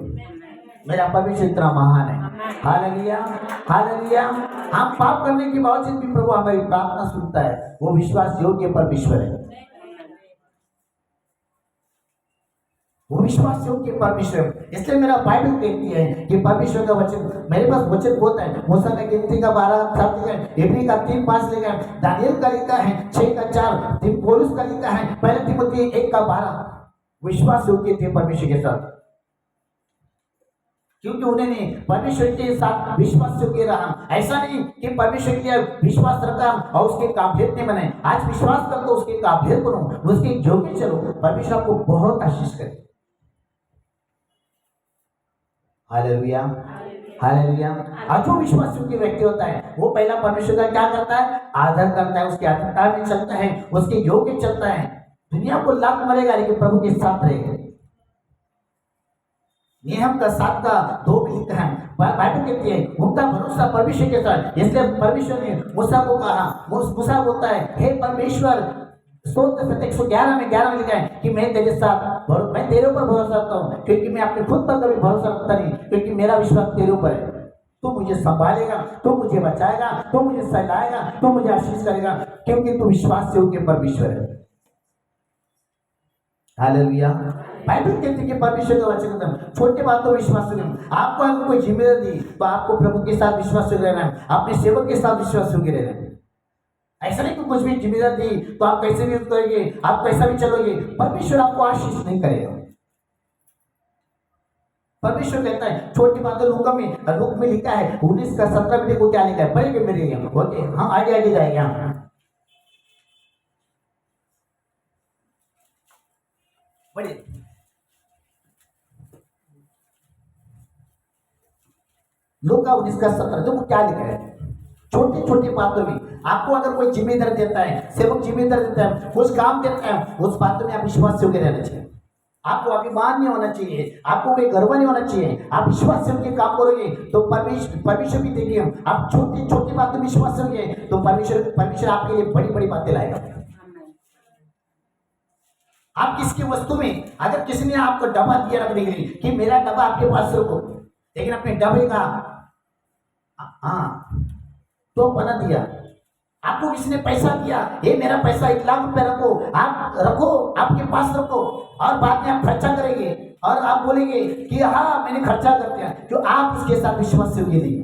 मेरा परमेश्वर इतना महान है। Hallelujah, hallelujah. हम पाप करने के बावजूद भी प्रभु हमारी प्रार्थना सुनता है, वो विश्वास योग्य परमेश्वर है, वो विश्वास योग्य परमेश्वर। इसलिए मेरा बाइबल कहती है कि परमेश्वर का वचन, मेरे पास वचन होता है। मूसा का गिनती का 12 लिखा है, इब्री का 3:5 लिखा है, दानियल का लिखा है 6:4, पौलुस का लिखा है 1 तीमुथी 1:12। विश्वास योग्य थे परमेश्वर के साथ, क्योंकि उन्होंने परमेश्वर के साथ विश्वास योग्य रहा। ऐसा नहीं कि परमेश्वर के लिए विश्वास रखा और उसके काबिलियत नहीं बने। आज विश्वास कर दो, उसके काबिलियत बनो, उसके योग्य चलो, परमेश्वर आपको बहुत आशीष करे। Hallelujah, hallelujah. और जो विश्वास योग्य व्यक्ति होता है वो पहला परमेश्वर का क्या करता है, आदर करता है, उसके आज्ञा में चलता है, उसके योग्य चलता है। दुनिया को लात मरेगा लेकिन प्रभु के साथ रहेगा। नियम का 7 का 2 में लिखा है, बाइबल कहती है उनका भरोसा परमेश्वर के साथ। इसलिए परमेश्वर ने मूसा को कहा, मूसा बोलता है हे परमेश्वर, स्तोत्र 111 में 11 में लिखा है कि मैं तेरे साथ, मैं तेरे ऊपर भरोसा रखता हूँ, क्योंकि मैं अपने खुद पर कभी भरोसा रखता नहीं, क्योंकि मेरा विश्वास तेरे ऊपर है। तू मुझे संभालेगा, तू मुझे बचाएगा, तू मुझे सहलाएगा, तू मुझे आशीष करेगा, क्योंकि तू विश्वास योग्य परमेश्वर है। हालेलुया। बाइबल कहती है कि परमेश्वर का वचन छोटे बातों में विश्वास योग्य। आपको अगर कोई जिम्मेदारी दी तो आपको प्रभु के साथ विश्वास योग्य रहना है, अपने सेवक के साथ विश्वास योग्य रहना है। ऐसा नहीं कि कुछ भी जिम्मेदारी दी तो आप कैसे भी करेंगे, आप कैसा भी चलोगे, परमेश्वर आपको आशीष नहीं करेगा। परमेश्वर कहता है छोटी बातें लूक में लिखा है 19 का 17 में देखो क्या लिखा है, पढ़ेंगे मेरे ओके, हम आगे जाएंगे। पढ़िए। लूका 19:17 देखो क्या लिखा है। छोटी छोटी बातों में आपको अगर कोई जिम्मेदारी देता है, सेवक जिम्मेदारी देता है, कुछ काम देता है, उस बातों में आप विश्वास योग्य रहना चाहिए। आपको अभिमान नहीं होना चाहिए, आपको कोई गर्व नहीं होना चाहिए। आप विश्वास योग्य काम करोगे तो परमेश्वर भी देंगे। आप छोटी छोटी बातों में विश्वास योग्य तो परमेश्वर आपके लिए बड़ी बड़ी बातें लाएगा। आप किसकी वस्तु में, अगर किसी ने आपको डब्बा दिया रखने के लिए कि मेरा डब्बा आपके पास रखो, लेकिन अपने डब्बे का तो बना दिया, आपको किसी ने पैसा दिया, ये मेरा पैसा 1 लाख रुपए रखो, आप रखो, आपके पास रखो, और बाद में आप खर्चा करेंगे और आप बोलेंगे कि हाँ मैंने खर्चा कर दिया, जो आप उसके साथ विश्वास योग्य नहीं।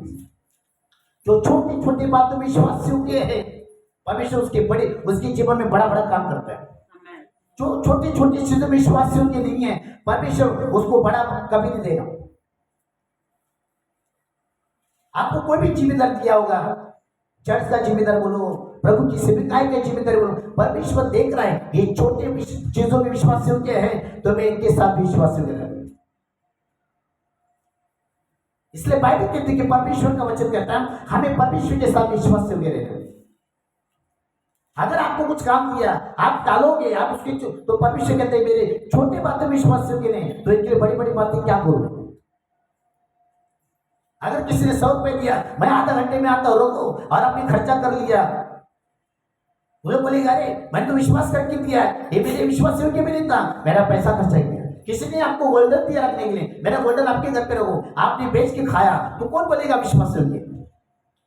जो छोटी छोटी बातों में विश्वास योग्य है, परमेश्वर उसके जीवन में बड़ा बड़ा काम करता है। जो छोटी छोटी चीजों में विश्वास योग्य नहीं है, परमेश्वर उसको बड़ा कभी नहीं देगा। आपको कोई भी जिम्मेदार दिया होगा, चर्च का जिम्मेदार बोलो, प्रभु की सेविकाई का जिम्मेदार बोलो, परमेश्वर देख रहा है ये छोटे चीजों में विश्वास योग्य है तो मैं इनके साथ विश्वास योग्य रहूं। इसलिए बाइबल कहती है कि परमेश्वर का वचन कहता है हमें परमेश्वर के साथ विश्वास योग्य रहना। अगर आपको कुछ काम दिया आप टालोगे, आप उसके तो परमेश्वर कहते हैं मेरे छोटे बातें विश्वास योग्य नहीं, तो इनके बड़ी बड़ी बातें क्या करूं। अगर किसी ने 100 रुपए दिया, मैं आधा घंटे में आता हूं, रोको, और आपने खर्चा कर लिया, वो लोग बोलेगा अरे मैंने तो विश्वास करके दिया, ये मेरे विश्वास योग्य भी नहीं था, मेरा पैसा खर्चा किया। किसी ने आपको गोल्डन दिया रखने के लिए, मेरा गोल्डन आपके घर पे रखो, आपने बेच के खाया, तो कौन बोलेगा विश्वास योग्य?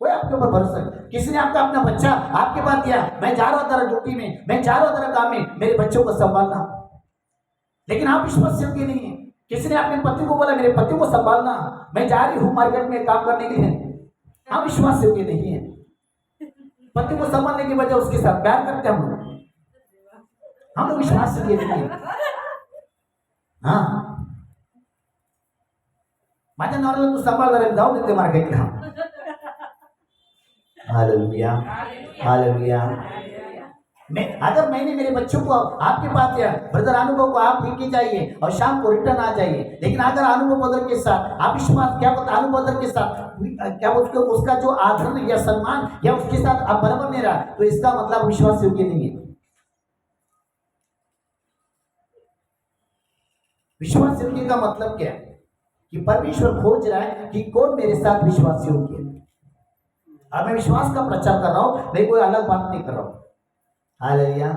कोई आपके ऊपर भरोसा नहीं। किसी ने आपका अपना बच्चा आपके पास दिया, मैं जा रहा था ड्यूटी में, मैं जा रहा था काम में, मेरे बच्चों को संभालना, लेकिन आप विश्वास योग्य नहीं है। किसी ने अपने पति को बोला मेरे पति को संभालना, मैं जा रही हूं मार्केट में काम करने के लिए, हम विश्वास योग्य नहीं है। पति को संभालने की वजह उसके साथ प्यार करते हम लोग विश्वास योग्य नहीं है। हाँ माझ्या नवऱ्याला तू सांभाळ जरा, जाऊ देते मार्केटला। Hallelujah hallelujah. अगर मैंने मेरे बच्चों को आपके पास दिया, ब्रदर अनुभव को आप लेके जाइए और शाम को रिटर्न आ जाइए, लेकिन अगर अनुभव बदल के साथ आप विश्वास क्या बोलते, अनुभव बदल के साथ क्या बोलते, उसका जो आदरण या सम्मान या उसके साथ आप बराबर नहीं रहा, तो इसका मतलब विश्वास योग्य नहीं है। विश्वास योग्य का मतलब क्या है कि परमेश्वर खोज रहा है कि कौन मेरे साथ विश्वास योग्य है। और मैं विश्वास का प्रचार कर रहा हूं, मैं कोई अलग बात नहीं कर रहा हूं। हालेलुया।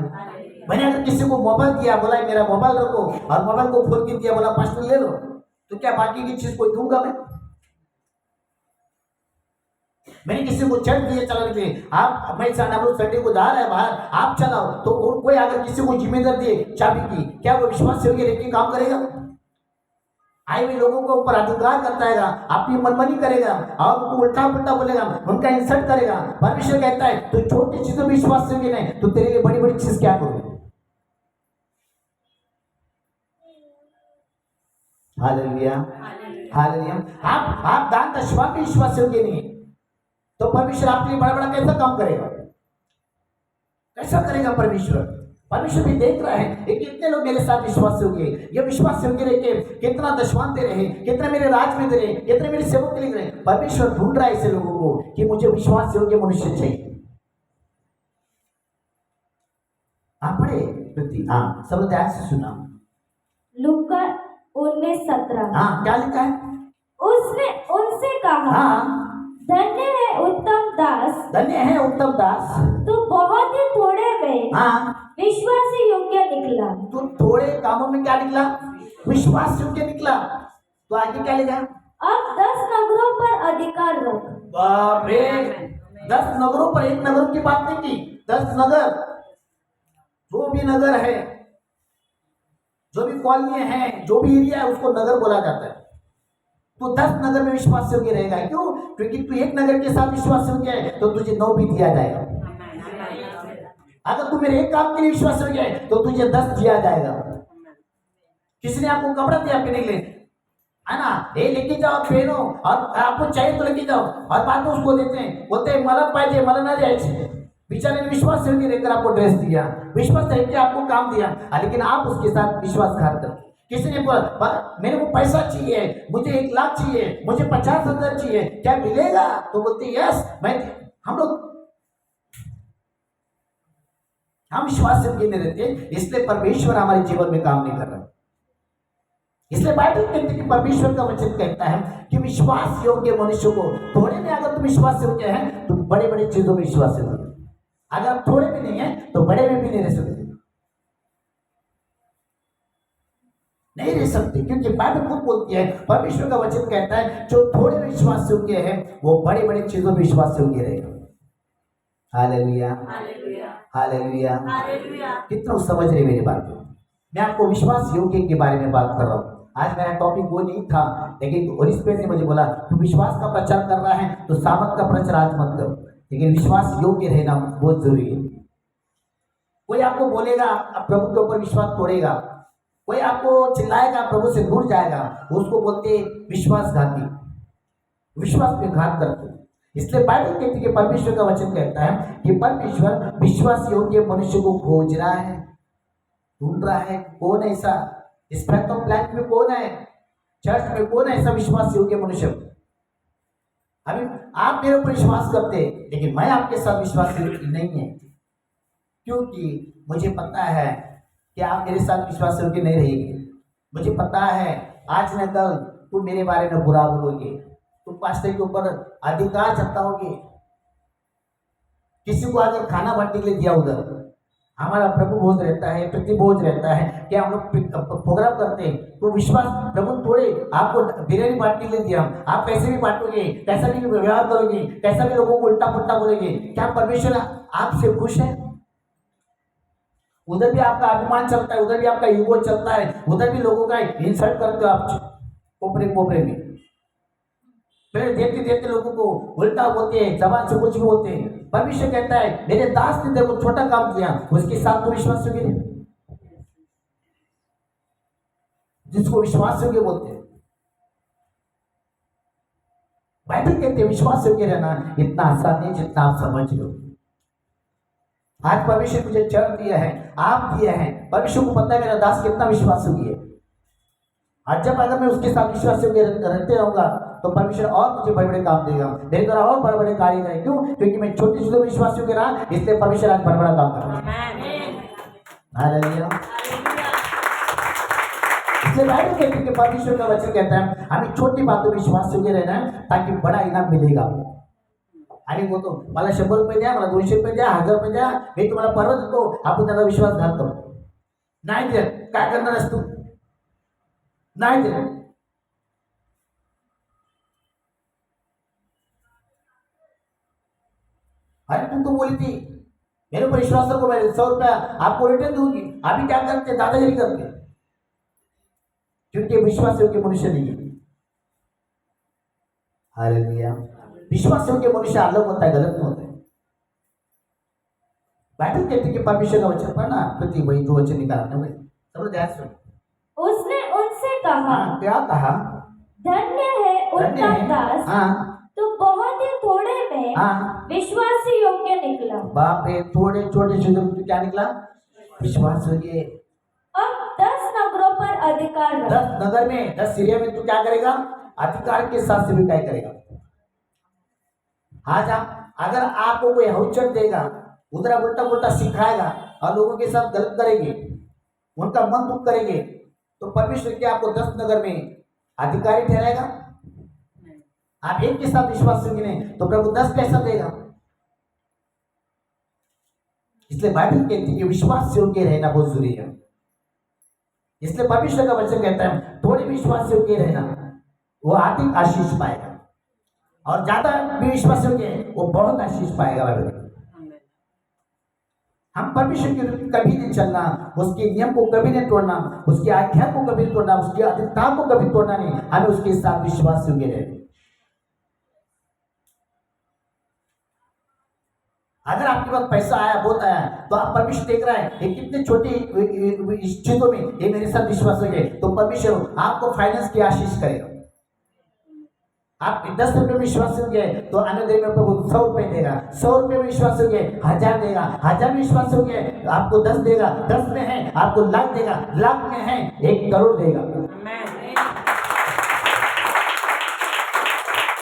मैंने अगर किसी को मोबाइल दिया, बोला मेरा मोबाइल रखो, और मोबाइल को खोल के दिया, बोला पास्टर ले लो, तो क्या बाकी की चीज कोई दूंगा मैंने किसी को चढ़ दिए चलाने के लिए, आप मैं संडे को जा रहा है बाहर, आप चलाओ, तो कोई अगर किसी को जिम्मेदार दिए चाबी की, क्या वो विश्वास योग्य रहकर काम करेगा? आए हुए लोगों को ऊपर अधिकार करता है, अपनी मनमानी करेगा और उनको उल्टा पुल्टा बोलेगा, उनका इंसल्ट करेगा। परमेश्वर कहता है तो छोटी चीजों में विश्वास योग्य नहीं, तो तेरे लिए बड़ी बड़ी चीज क्या करोगे? Hallelujah hallelujah. आप दान दशवां में विश्वास योग्य नहीं, तो परमेश्वर आपके लिए बड़ा बड़ा कैसा काम करेगा? कैसा करेगा परमेश्वर? परमेश्वर भी देख रहा है कि कितने लोग मेरे साथ विश्वास योग्य है, ये विश्वास योग्य रह के कितना दशवान दे रहे, कितने मेरे राज में दे रहे, कितने मेरे सेवक के लिए दे रहे। परमेश्वर ढूंढ रहा है ऐसे लोगों को कि मुझे विश्वास योग्य मनुष्य चाहिए। आप पढ़े व्यक्ति, हाँ सब ध्यान से सुना। लूका 19:17। हाँ क्या लिखा है? उसने उनसे कहा, हाँ धन्य है उत्तम दास, धन्य है उत्तम दास, तो बहुत ही थोड़े में हाँ विश्वासी योग्य निकला। तो थोड़े कामों में क्या निकला? विश्वास योग्य निकला। तो आगे क्या लिखा? अब 10 नगरों पर अधिकार रख। बाप रे, 10 नगरों पर, एक नगर की बात नहीं की, 10 नगर, जो भी नगर है, जो भी कॉलोनी है, जो भी एरिया है, उसको नगर बोला जाता है। तो 10 नगर में विश्वास योग्य रहेगा। क्यों? क्योंकि तू एक नगर के साथ विश्वास योग्य है तो तुझे 9 भी दिया जाएगा। अगर तू मेरे एक काम के लिए विश्वास योग्य है तो तुझे 10 दिया जाएगा। किसी ने आपको कपड़ा दिया पहनने के लिए, है ना, ये लेके जाओ पहनो, और आपको चाहिए तो लेके जाओ, और बाद में उसको देते हैं, बोलते हैं मला पाहिजे, मला ना द्यायचे। बेचारे ने विश्वास योग्य रहकर आपको ड्रेस दिया, विश्वास है कि आपको काम दिया, लेकिन आप उसके साथ विश्वासघात कर। किसी ने बोला मेरे को पैसा चाहिए, मुझे 1 लाख चाहिए, मुझे 50,000 चाहिए, क्या मिलेगा? तो बोलते यस मैं, हम विश्वास योग्य नहीं रहते, इसलिए परमेश्वर हमारे जीवन में काम नहीं कर रहा। इसलिए बाइबल कहती है कि परमेश्वर का वचन कहता है कि विश्वास योग्य मनुष्य को, थोड़े में अगर तुम विश्वास योग्य है तो बड़े बड़े चीजों में विश्वास योग्य, अगर आप थोड़े में नहीं है तो बड़े में भी नहीं रह सकते, नहीं रह सकते, क्योंकि बाइबल खुद बोलती है, परमेश्वर का वचन कहता है जो थोड़े में विश्वास योग्य है वो बड़े बड़े चीजों में विश्वास योग्य रहेगा। Hallelujah, hallelujah, hallelujah. कितना समझ रहे मेरी बात को? मैं आपको विश्वास योग्य के बारे में बात कर रहा हूँ। आज मेरा टॉपिक वो नहीं था, लेकिन होली स्पिरिट ने मुझे बोला तू विश्वास का प्रचार कर रहा है तो सामर्थ का प्रचार आज मत करो, लेकिन विश्वास योग्य रहना बहुत जरूरी है। कोई आपको बोलेगा आप प्रभु के ऊपर विश्वास तोड़ेगा, कोई आपको चिल्लाएगा प्रभु से दूर जाएगा, उसको बोलते विश्वासघाती, विश्वास पे घात करते। इसलिए बाइबल कहती है कि परमेश्वर का वचन कहता है कि परमेश्वर विश्वास योग्य मनुष्य को खोज रहा है, ढूंढ रहा है। कौन ऐसा इस प्लान में, कौन है चर्च में, कौन ऐसा विश्वास योग्य मनुष्य? अभी आप मेरे ऊपर विश्वास करते, लेकिन मैं आपके साथ विश्वास योग्य नहीं है, क्योंकि मुझे पता है कि आप मेरे साथ विश्वास योग्य नहीं रहेंगे। मुझे पता है आज न कल तुम मेरे बारे में बुरा बोलोगे, तुम पास्टर के ऊपर अधिकार जताओगे। किसी को अगर खाना बांटने के लिए दिया, उधर हमारा प्रभु भोज रहता है, प्रति भोज रहता है, क्या हम लोग प्रोग्राम करते हैं तो विश्वास प्रभु थोड़े आपको बिरयानी बांटने के लिए दिया, आप कैसे भी बांटोगे, कैसा भी व्यवहार करोगे, कैसा भी लोगों को उल्टा पुल्टा बोलेंगे, क्या परमेश्वर आपसे खुश है? उधर भी आपका अभिमान चलता है, उधर भी आपका ईगो चलता है, उधर भी लोगों का इंसल्ट करते हो आप कोपरे में, फिर देते देते लोगों को उल्टा बोलते हैं, जबान से कुछ भी बोलते हैं। परमेश्वर कहता है मेरे दास ने देखो छोटा काम किया, उसके साथ तो विश्वास योग्य नहीं, जिसको विश्वास योग्य बोलते हैं। बाइबल कहते हैं विश्वास योग्य रहना इतना आसान नहीं जितना आप समझ लो। आज परमेश्वर मुझे चर दिया है, आप दिया है, परमेश्वर को पता है मेरा दास कितना विश्वास योग्य है। आज जब अगर मैं उसके साथ विश्वास योग्य रहते रहूंगा तो परमेश्वर और मुझे बड़े बड़े काम देगा, मेरे द्वारा और बड़े बड़े कार्य करें। क्यों? क्योंकि मैं छोटी चीजों में विश्वास योग्य रहा, इसलिए परमेश्वर आज बड़ा बड़ा काम कर रहा है। हालेलुया। इसलिए बाइबल कहती है कि परमेश्वर का वचन कहता है हमें छोटी बातों में विश्वास योग्य रहना है, ताकि बड़ा इनाम मिलेगा। आणि बोलतो मला 100 रुपये द्या, मला 200 रुपये द्या, 1000 रुपये द्या, मी तुम्हाला परत देतो, आपण त्याला विश्वासघात करतो। नाही दे, काय करणार आहेस तू? नाही दे। अरे तुम तो बोली थी मेरे ऊपर विश्वास रखो, मैं 100 रुपया आपको रिटर्न दूंगी। अभी क्या करते, दादागिरी करते, क्योंकि विश्वास योग्य मनुष्य नहीं है। हालेलुया। विश्वास योग्य मनुष्य अलग होता है, गलत नहीं होता है। बाइबल कहती है कि परमेश्वर का वचन पढ़ना, प्रति वही जो वचन निकालना वही सब ध्यान से। उसने उनसे कहा, क्या कहा? धन्य है उनका दास, तो बहुत ही थोड़े में विश्वासी योग्य निकला। बाप रे, थोड़े छोटे चीजों में क्या निकला? विश्वास योग्य। अब 10 नगरों पर अधिकार, 10 नगर में, 10 सीरिया में तू क्या करेगा? अधिकार के साथ सेविकाई करेगा। आज अगर आपको कोई हौचट देगा, उधर उल्टा उल्टा सिखाएगा और लोगों के साथ गलत करेंगे, उनका मन दुख करेंगे, तो परमेश्वर क्या आपको 10 नगर में अधिकारी ठहराएगा? आप एक के साथ विश्वास योग्य नहीं तो प्रभु 10 कैसा देगा? इसलिए बाइबल कहती है कि विश्वास योग्य रहना बहुत जरूरी है। इसलिए परमेश्वर का वचन कहता है थोड़े विश्वास योग्य रहना वो आर्थिक आशीष पाएगा, और ज्यादा भी विश्वास योग्य है वो बहुत आशीष पाएगा। हम परमेश्वर की रीति कभी नहीं चलना, उसके नियम को कभी नहीं तोड़ना, उसकी आज्ञा को कभी नहीं तोड़ना, उसकी अधिकता को कभी तोड़ना नहीं, हमें उसके साथ विश्वास योग्य रहना। अगर आपके पास पैसा आया, बहुत आया, तो आप परमेश्वर देख रहा है ये कितने छोटी चीजों में ये मेरे साथ विश्वास योग्य है, तो परमेश्वर आपको फाइनेंस की आशीष करेगा। आप 10 रुपये में विश्वास हो गए तो अन्य दिन में प्रभु 100 रुपये देगा, 100 रुपये में विश्वास हो गए 1000 देगा, 1000 में विश्वास हो गए आपको 10 देगा, 10 में है आपको लाख देगा, लाख में है 1 करोड़ देगा।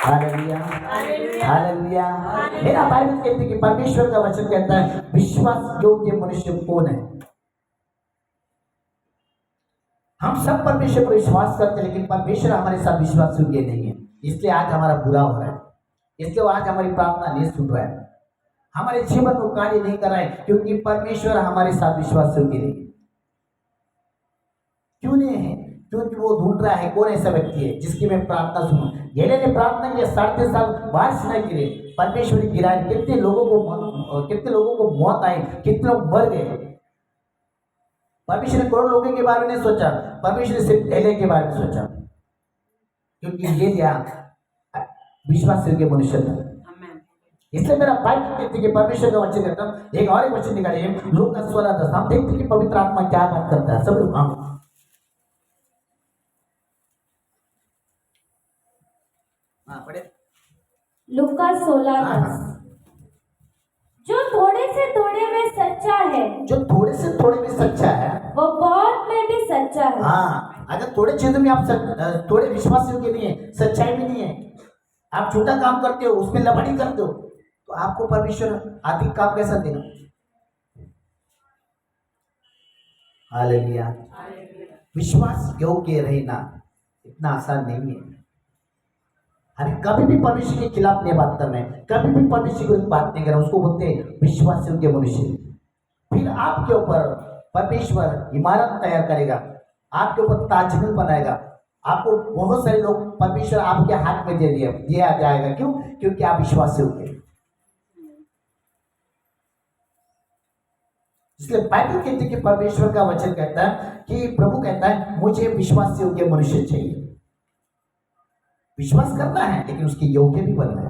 Hallelujah, hallelujah. मेरा बाइबल कहती है कि परमेश्वर का वचन कहता है विश्वास योग्य मनुष्य कौन है। हम सब परमेश्वर पर विश्वास करते हैं लेकिन परमेश्वर हमारे साथ विश्वास योग्य नहीं है, इसलिए आज हमारा बुरा हो रहा है, इसलिए आज हमारी प्रार्थना नहीं सुन रहा है, हमारे जीवन में कार्य नहीं कर रहा है, क्योंकि परमेश्वर हमारे साथ विश्वास योग्य नहीं। क्यों नहीं है? क्योंकि वो ढूंढ रहा है कौन ऐसा व्यक्ति है जिसकी मैं प्रार्थना सुनूं। एलिय्याह ने प्रार्थना किया 3.5 साल बारिश नहीं गिरे, परमेश्वर ने गिराया, कितने लोगों को मौत आई, कितने लोग मर गए। परमेश्वर ने करोड़ों लोगों के बारे में नहीं सोचा, परमेश्वर ने सिर्फ एलिय्याह के बारे में सोचा, क्योंकि एलिय्याह विश्वास योग्य मनुष्य था। इसलिए मेरा बाइबल कहती है कि परमेश्वर का वचन कहता हूं। एक और वचन निकालिए लूका 16:10। हम देखते हैं कि पवित्र आत्मा क्या बात करता है। सब लोग पढ़े लूका 16:10। जो थोड़े से थोड़े में सच्चा है, जो थोड़े से थोड़े में सच्चा है वो बहुत में भी सच्चा है। हाँ, अगर थोड़े चीजों में आप थोड़े विश्वास योग्य नहीं है, सच्चाई भी नहीं है, आप छोटा काम करते हो, उसमें लबाड़ी करते हो, तो आपको परमेश्वर अधिक काम कैसा देगा। हालेलुया। विश्वास योग्य रहना इतना आसान नहीं है। हमें कभी भी परमेश्वर के खिलाफ नहीं बात करना है, कभी भी परमेश्वर को बात नहीं करना, उसको बोलते हैं विश्वास योग्य मनुष्य। फिर आपके ऊपर परमेश्वर इमारत तैयार करेगा, आपके ऊपर ताजमहल बनाएगा, आपको बहुत सारे लोग परमेश्वर आपके हाथ में दे दिया जाएगा। क्यों? क्योंकि आप विश्वास योग्य। इसलिए बाइबल कहती है कि परमेश्वर का वचन कहता है कि प्रभु कहता है मुझे विश्वास योग्य मनुष्य चाहिए। विश्वास करना है लेकिन उसके योग्य भी बनना है।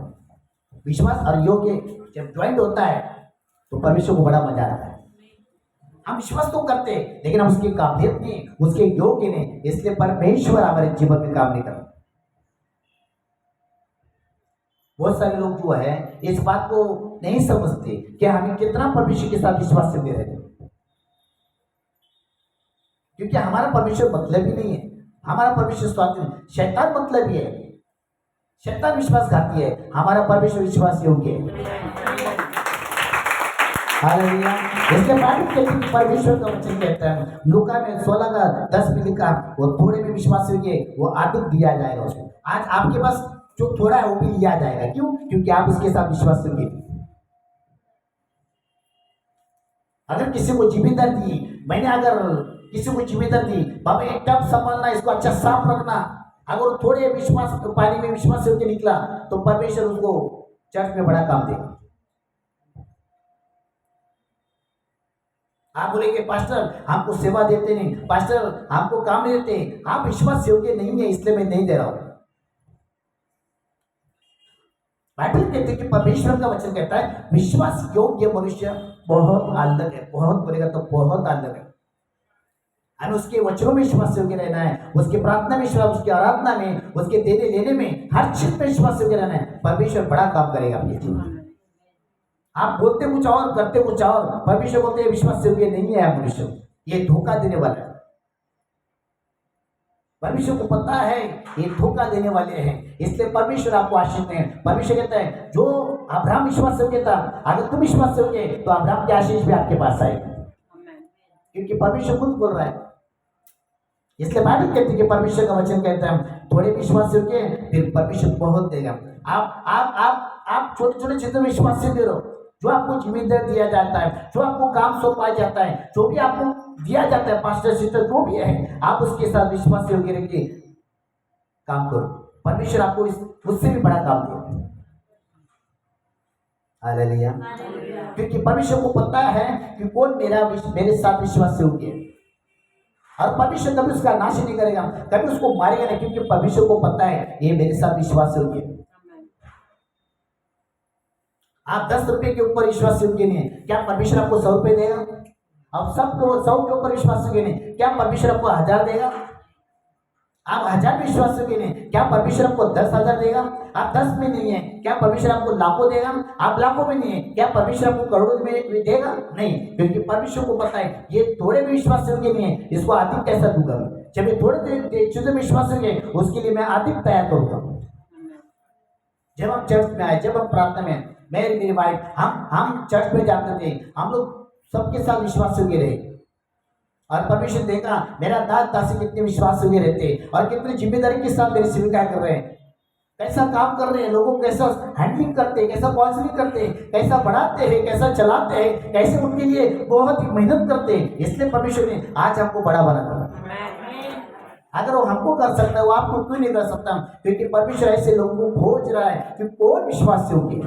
विश्वास और योग्य जब ज्वाइंट होता है तो परमेश्वर को बड़ा मजा आता है। हम विश्वास तो करते हैं लेकिन हम उसकी काबिलियत नहीं, उसके योग्य नहीं, इसलिए परमेश्वर हमारे जीवन में काम नहीं करता। बहुत सारे लोग जो है इस बात को नहीं समझते कि हमें कितना परमेश्वर के साथ विश्वास से रहते, क्योंकि हमारा परमेश्वर मतलब ही नहीं है, हमारा परमेश्वर स्वार्थी नहीं, शैतान मतलब ही है, शैतान विश्वासघाती है, हमारा परमेश्वर विश्वास योग्य है। हालेलुया। इसके बाद परमेश्वर का वचन कहता है लूका में 16:10 में लिखा वो थोड़े में विश्वास योग्य वो अधिक दिया जाएगा उसको। आज आपके पास जो थोड़ा है वो भी लिया जाएगा। क्यों? क्योंकि आप उसके साथ विश्वास योग्य। अगर किसी को जिम्मेदारी दी, मैंने अगर किसी को जिम्मेदारी दी, बाबा एक टब संभालना, इसको अच्छा साफ रखना, अगर थोड़े विश्वास पानी में विश्वास योग्य निकला तो परमेश्वर उसको चर्च में बड़ा काम देगा। आप बोलेंगे पास्टर हमको सेवा देते नहीं, पास्टर हमको काम नहीं देते, आप विश्वास योग्य नहीं है इसलिए मैं नहीं दे रहा हूं। बाइबल कहते हैं कि परमेश्वर का वचन कहता है विश्वास योग्य मनुष्य बहुत अलग है। बहुत बोलेगा तो बहुत अलग है। हमें उसके वचनों में विश्वास योग्य रहना है, उसके प्रार्थना में विश्वास, उसकी आराधना में, उसके देने लेने में, हर चीज में विश्वास योग्य रहना है। परमेश्वर बड़ा काम करेगा आपके जीवन में। आप बोलते कुछ और करते कुछ और, परमेश्वर बोलते हैं विश्वास योग्य नहीं है मनुष्य, ये धोखा देने वाला है। परमेश्वर को पता है ये धोखा देने वाले हैं, इसलिए परमेश्वर आपको आशीष दें। परमेश्वर कहता है जो अब्राहम विश्वास योग्य था, अगर तुम विश्वास योग्य तो अब्राहम की आशीष भी आपके पास आएगी, क्योंकि परमेश्वर खुद बोल रहा है। इसलिए बाइबल कहती है कि परमेश्वर का वचन कहता है थोड़े विश्वास योग्य फिर परमेश्वर बहुत देगा। आप छोटे छोटे चीजों में विश्वास से दे रहो, जो आपको जिम्मेदारी दिया जाता है, जो आपको काम सौंपा जाता है, जो भी आपको दिया जाता है, पास्टर सिस्टर जो भी है, आप उसके साथ विश्वास योग्य रह के काम करो। परमेश्वर आपको उससे भी बड़ा काम देगा। हालेलुया। क्योंकि परमेश्वर को पता है कि कौन मेरे साथ विश्वास योग्य है, और परमेश्वर कभी उसका नाश नहीं करेगा, कभी उसको मारेगा नहीं, क्योंकि परमेश्वर को पता है ये मेरे साथ विश्वास योग्य है। आप 10 रुपए के ऊपर विश्वास योग्य नहीं है, क्या परमेश्वर आपको 100 रुपए देगा? अब सबको 100 के ऊपर विश्वास योग्य नहीं, क्या परमेश्वर आपको 1000 देगा? आप 1000 विश्वासियों के लिए, क्या परमेश्वर आपको 10,000 देगा? आप 10 में नहीं है, क्या परमेश्वर आपको लाखों देगा? आप लाखों में नहीं है, क्या परमेश्वर आपको करोड़ों में भी देगा? नहीं, क्योंकि परमेश्वर को पता है ये थोड़े विश्वासियों के लिए, इसको अधिक कैसा दूंगा मैं। जब ये थोड़े छोटे विश्वासियों के, उसके लिए मैं अधिक तैयार करूंगा। जब हम चर्च में आए, जब हम प्रार्थना में, मेरी वाइफ, हम चर्च में जाते थे, हम लोग सबके साथ विश्वासियों के रहे, और परमेश्वर देखा मेरा दास दासी कितने विश्वास हुए रहते और कितनी जिम्मेदारी के साथ मेरी सेविका कर रहे हैं, कैसा काम कर रहे हैं, लोगों को कैसा हैंडलिंग करते हैं, कैसा काउंसलिंग करते हैं, कैसा बढ़ाते हैं, कैसा चलाते हैं, कैसे उनके लिए बहुत ही मेहनत करते हैं। इसलिए परमेश्वर ने आज हमको बड़ा बना दिया। अगर वो हमको कर सकता है, वो आपको क्यों नहीं कर सकता? क्योंकि परमेश्वर ऐसे लोगों को खोज रहा है कि कौन विश्वास होंगे।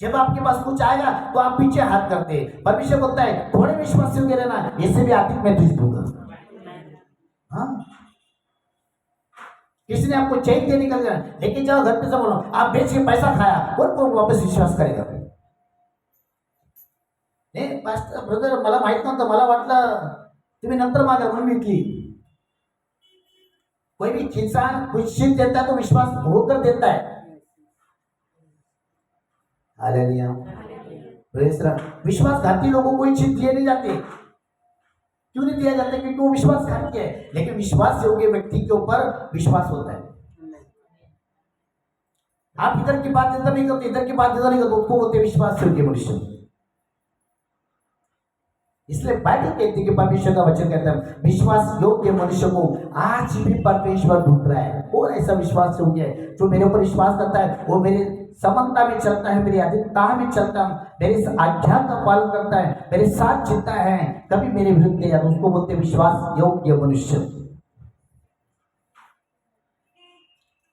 जब आपके पास कुछ आएगा तो आप पीछे हाथ करते हैं। परमेश्वर बोलता है थोड़े विश्वासियों के रहना, इससे भी अधिक मैं तुझे दूंगा। हाँ, किसी ने आपको चेक देने का लेके जाओ घर पे, सब बोलो आप बेच के पैसा खाया, कौन वापस विश्वास करेगा? नाही पास्टर ब्रदर, मला माहित नव्हतं, मला वाटलं तुम्ही नंतर मागा म्हणून मी की कोई भी इंसान कुछ चीज देता है तो विश्वास होकर देता है। Hallelujah, praise the Lord. विश्वासघाती लोगों को कोई चीज दिए नहीं जाते। क्यों नहीं दिया जाता? क्योंकि वो विश्वासघाती है। लेकिन विश्वास योग्य व्यक्ति के ऊपर विश्वास होता है। आप इधर की बात इधर नहीं करते, इधर की बात इधर नहीं करते, उसको बोलते विश्वास योग्य मनुष्य। इसलिए बाइबल कहती है कि परमेश्वर का वचन कहता है विश्वास योग्य मनुष्य को आज भी परमेश्वर ढूंढ रहा है। कौन ऐसा विश्वास योग्य है जो मेरे ऊपर विश्वास करता है, वो मेरे समानता में चलता है, मेरी अधिकता में चलता है, मेरी आज्ञा का पालन करता है, मेरे साथ जीता है, कभी मेरे विरुद्ध नहीं जाता, उसको बोलते विश्वास योग्य मनुष्य।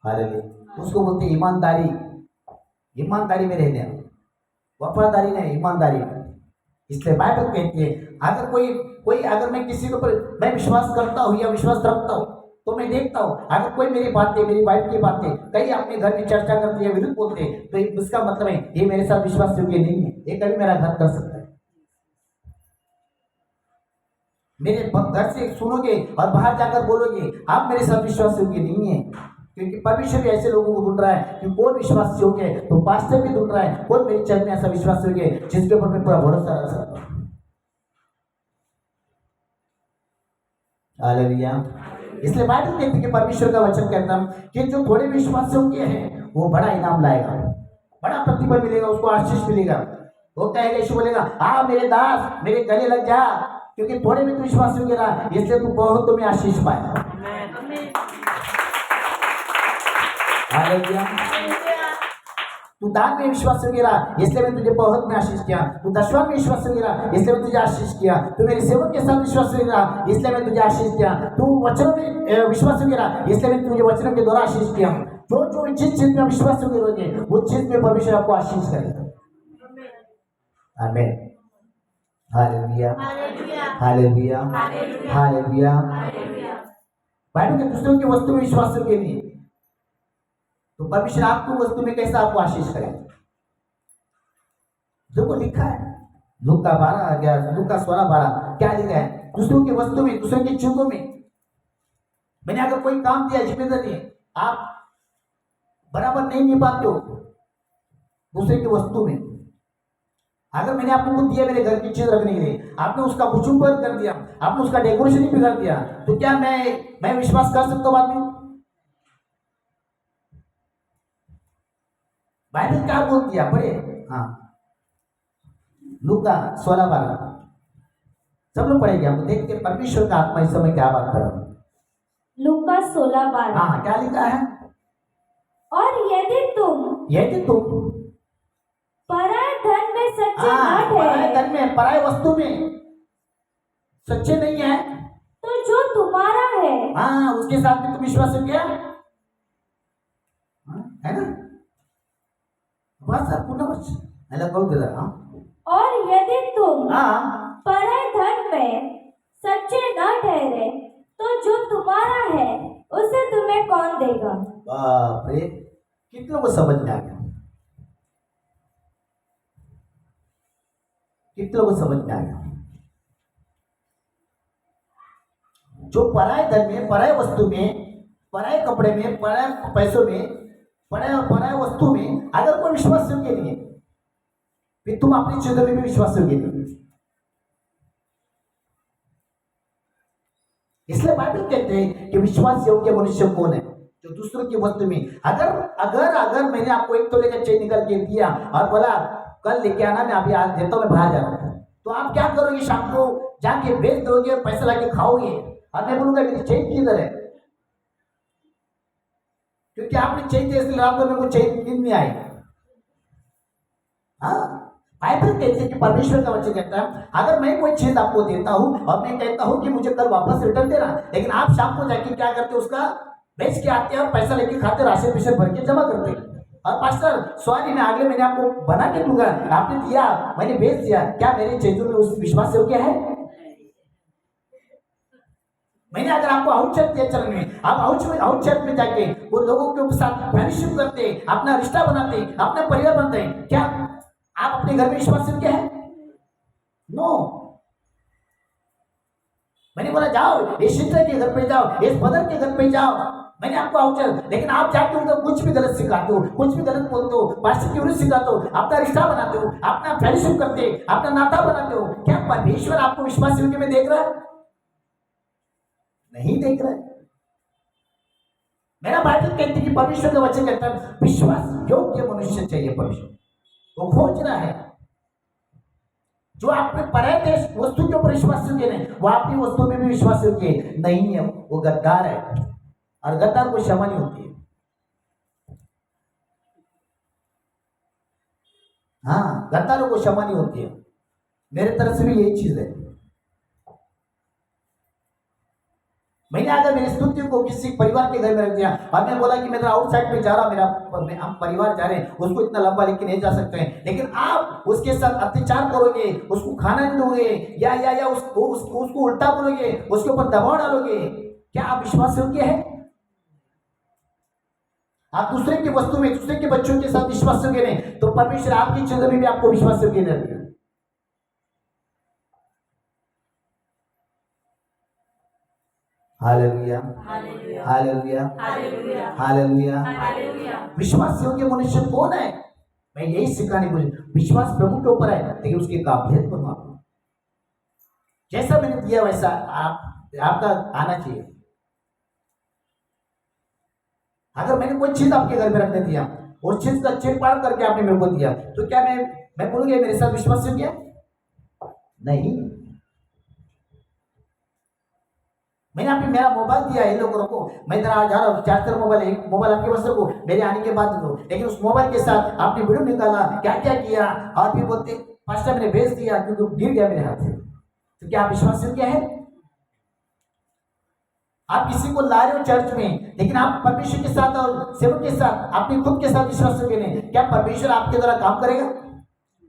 हालेलुया, उसको बोलते ईमानदारी, ईमानदारी में रहने, वफादारी नहीं, ईमानदारी में। इसलिए बाइबल कहती है अगर कोई अगर मैं किसी के ऊपर मैं विश्वास करता हूँ या विश्वास रखता हूँ, तो मैं देखता हूँ अगर कोई मेरी बातें, मेरी वाइफ की बातें कहीं अपने घर में चर्चा करती है, विरुद्ध बोलते हैं, तो उसका मतलब है ये मेरे साथ विश्वास योग्य नहीं है, ये कभी मेरा घर कर सकता है। मेरे घर से सुनोगे और बाहर जाकर बोलोगे आप मेरे साथ विश्वास योग्य नहीं है। क्योंकि परमेश्वर भी ऐसे लोगों को ढूंढ रहा है कि कौन विश्वास योग्य है, तो पास्टर भी ढूंढ रहा है कौन मेरे चर्च में ऐसा विश्वास योग्य है जिसके ऊपर मैं पूरा भरोसा रख सकता हूँ। हालेलुया। इसलिए बाइबल कहती है कि परमेश्वर का वचन कहता है कि जो थोड़े विश्वास योग्य है वो बड़ा इनाम लाएगा, बड़ा प्रतिफल मिलेगा, उसको आशीष मिलेगा। वो कहेगा, यीशु बोलेगा हाँ मेरे दास मेरे गले लग जा, क्योंकि थोड़े में तू विश्वास योग्य रहा, इसलिए तू बहुत तुम्हें आशीष पाए। तू दान में विश्वास योग्य रहा, इसलिए मैं तुझे बहुत में आशीष किया। तू दशवां में विश्वास योग्य रहा, इसलिए मैं तुझे आशीष किया। तू मेरे सेवक के साथ विश्वास योग्य रहा, इसलिए मैं तुझे आशीष किया। तू वचनों में विश्वास योग्य रहा, इसलिए मैं तुझे वचनों के द्वारा आशीष किया। जो जिस चीज में विश्वास योग्य रहोगे वो चीज में परमेश्वर आपको आशीष करेगा। आमीन। Hallelujah, hallelujah, hallelujah. बाइबल के दूसरों की वस्तु में विश्वास योग्य नहीं, तो परमेश्वर आपको वस्तु में कैसा आपको आशीष करेगा? जो को लिखा है लूका 12 लूका 16:12 क्या लिखा है? दूसरों की वस्तु में, दूसरों की चीजों में मैंने अगर कोई काम दिया, जिम्मेदारी आप बराबर नहीं निभाते हो दूसरे की वस्तु में, अगर मैंने आपको कुछ दिया मेरे घर की चीज रखने के लिए, आपने उसका कुचुम्बर कर दिया, आपने उसका डेकोरेशन ही बिगाड़ दिया, तो क्या मैं विश्वास कर सकता हूँ बाद में? बाइबल क्या बोलती है पढ़े? हाँ, लूका 16:12 सब लोग पढ़ेंगे, हम देखते परमेश्वर का आत्मा इस समय क्या बात कर रहा है। लूका 16:12 हाँ, क्या लिखा है? और यदि तुम पराय धन में सच्चे न पराय ठहरे, धन में, पराय वस्तु में सच्चे नहीं है, तो जो तुम्हारा है हाँ उसके साथ में तुम विश्वास किया है ना? बस पूर्ण बच ऐसा कहो दे रहा। और यदि तुम हाँ, पराय धन में सच्चे न ठहरे, तो जो तुम्हारा है उसे तुम्हें कौन देगा? बाप रे, कितनों को समझ में आ गया? कितनों को समझ में आ गया? जो पराये धन में, पराये वस्तु में, पराये कपड़े में, पराये पैसों में, पराये वस्तु में अगर कोई विश्वास योग्य नहीं है, फिर तुम अपनी चीजों में भी विश्वास योग्य नहीं। इसलिए बाइबल कहते हैं कि विश्वास योग्य मनुष्य कौन है, जो दूसरों की वस्तु में, अगर मैंने आपको 1 तोले का चेन निकाल के दिया और बोला कल लेके आना, मैं अभी आज देता हूं, मैं बाहर जा रहा हूं, तो आप क्या करोगे? शाम को जाके बेच दोगे और पैसा लाके खाओगे, और मैं बोलूंगा मेरी चेन किधर है? क्योंकि आपने चेन दिया इसलिए रात को मेरे को चेन नींद नहीं आई। बाइबल कहते हैं कि परमेश्वर का वचन कहता है अगर मैं कोई चीज आपको देता हूं और मैं कहता हूं कि मुझे कल वापस रिटर्न देना, लेकिन आप शाम को जाके क्या करते हो? उसका बेच के आते हैं और पैसा लेके खाते, राशि पैसे भर के जमा करते हैं। और पास्टर सॉरी, मैं अगले महीने आपको बना के दूंगा, आपने दिया, मैंने बेच दिया, क्या मेरे चीजों में उस विश्वास योग्य है? मैंने अगर आपको आउटचेक दिया चरण में, आप आउटचेक में जाके वो लोगों के साथ फ्रेंडशिप करते, अपना रिश्ता बनाते, अपना परिवार बनते हैं, क्या आप अपने घर में विश्वास योग्य है? नो। मैंने बोला जाओ इस सिस्टर के घर पे जाओ, इस मदर के घर पे जाओ, मैंने आपको आउटचेक, लेकिन आप जाके उनको कुछ भी गलत सिखाते हो, कुछ भी गलत बोलते हो, पास्टर की विरुद्ध सिखाते हो, अपना रिश्ता बनाते हो, अपना फ्रेंडशिप करते, अपना नाता बनाते हो, क्या परमेश्वर आपको विश्वास योग्य में देख रहा है? नहीं देख रहा है। मेरा बाइबल कहती है कि परमेश्वर का वचन कहता है विश्वास योग्य मनुष्य चाहिए। परमेश्वर वो खोजना है जो आपने पराये देश वस्तु के ऊपर विश्वास योग्य नहीं, वो आपकी वस्तु में भी विश्वास योग्य नहीं है, वो गद्दार है, और गद्दार को क्षमा नहीं होती है। हाँ, गद्दारों को क्षमा नहीं होती है। मेरे तरफ से भी यही चीज है। मैंने अगर मेरी स्तुति को किसी परिवार के घर में रख दिया और मैं बोला कि मैं आउटसाइड पे जा रहा हूं, हम परिवार जा रहे हैं, उसको इतना लंबा लेके नहीं जा सकते हैं, लेकिन आप उसके साथ अत्याचार करोगे, उसको खाना नहीं दोगे, या उसको उल्टा बोलोगे, उसके ऊपर दबाव डालोगे, क्या आप विश्वास योग्य है? आप दूसरे की वस्तु में, दूसरे के बच्चों के साथ विश्वास योग्य नहीं, तो परमेश्वर आपकी चीजों में भी आपको विश्वास योग्य नहीं रखेगा। Hallelujah, hallelujah, hallelujah. विश्वास योग्य मनुष्य कौन है? मैं यही सिखाने को, विश्वास प्रभु के ऊपर है, लेकिन उसकी काबिलियत बनो आप। जैसा मैंने दिया वैसा आपका आना चाहिए। अगर मैंने कोई चीज आपके घर में रखने दिया, उस चीज का चेक पार करके आपने मेरे को दिया, तो क्या मैं बोलूंगा मेरे साथ विश्वास योग्य? नहीं। मैंने आपने मेरा मोबाइल दिया है, लोगों को मैं इधर आ जा रहा हूँ, चार्जर मोबाइल आपके पास रखो, मेरे आने के बाद दो, लेकिन उस मोबाइल के साथ आपने वीडियो निकाला, क्या क्या किया, और फिर बोलते पास्टर मैंने भेज दिया क्योंकि गिर गया मेरे हाथ से, तो क्या आप विश्वास योग्य है? आप किसी को ला रहे हो चर्च में, लेकिन आप परमेश्वर के साथ और सेवक के साथ, अपने खुद के साथ विश्वास योग्य नहीं, क्या परमेश्वर आपके द्वारा काम करेगा?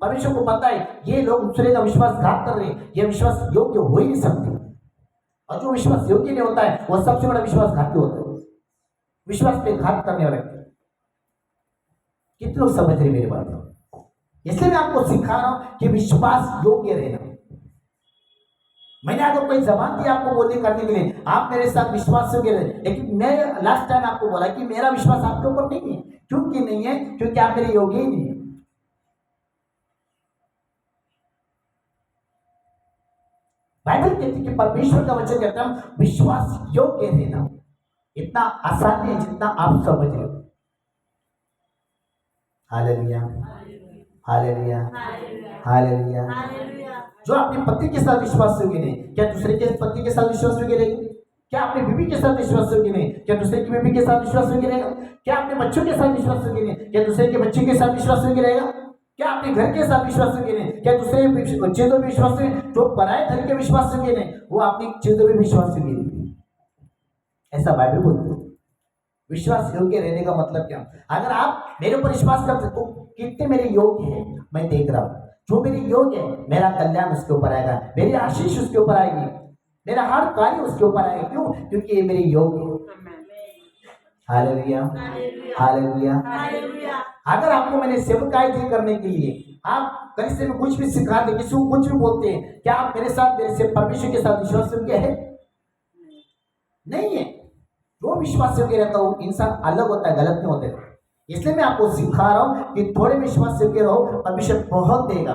परमेश्वर को पता है ये लोग दूसरे का विश्वासघात कर रहे हैं, ये विश्वास योग्य हो ही नहीं सकते, और जो विश्वास योग्य नहीं होता है वह सबसे बड़ा विश्वासघाती होता है, विश्वास पे घात करने वाला। कितने लोग समझ रहे मेरी बात? इसलिए मैं आपको सिखा रहा हूं कि विश्वास योग्य रहना। मैंने अगर कोई जबान दी आपको बोलने करने के लिए, आप मेरे साथ विश्वास योग्य रहे, लेकिन मैं लास्ट टाइम आपको बोला कि मेरा विश्वास आपके ऊपर नहीं है। क्योंकि नहीं है? क्योंकि आप मेरे योग्य ही नहीं है। बाइबल कहती है कि परमेश्वर का वचन कहता है विश्वास योग्य रहना। इतना आसान है जितना आप समझ रहे हो। Hallelujah, hallelujah, hallelujah. जो अपने पति के साथ विश्वास योग्य नहीं, क्या दूसरे के पति के साथ विश्वास योग्य रहेगा? क्या अपने बीवी के साथ विश्वास योग्य नहीं, क्या दूसरे की बीवी के साथ विश्वास योग्य रहेगा? क्या अपने बच्चों के साथ विश्वास योग्य नहीं, क्या दूसरे के बच्चे के साथ विश्वास योग्य रहेगा? क्या अपने घर के साथ विश्वास योग्य नहीं, क्या दूसरे चीजों में विश्वास नहीं? जो पराये धन के विश्वास योग्य नहीं, वो अपनी चीजों में विश्वास योग्य नहीं। ऐसा बाइबल बोलती है। विश्वास योग्य रहने का मतलब क्या? अगर आप मेरे ऊपर विश्वास करते तो कितने मेरे योग्य है मैं देख रहा हूं। जो मेरे योग्य है, मेरा कल्याण उसके ऊपर आएगा, मेरी आशीष उसके ऊपर आएगी, मेरा हर कार्य उसके ऊपर आएगा। क्यों? क्योंकि ये मेरे योग्य है। Hallelujah, hallelujah. अगर आपको मैंने सेवकाई दी करने के लिए, आप कहीं में कुछ भी सिखाते, किसी को कुछ भी बोलते हैं, क्या आप मेरे साथ, मेरे से परमेश्वर के साथ विश्वास योग्य है? नहीं है। जो विश्वास योग्य रहता है वो इंसान अलग होता है, गलत नहीं होते। इसलिए मैं आपको सिखा रहा हूं कि थोड़े विश्वास योग्य रहो, परमेश्वर बहुत देगा।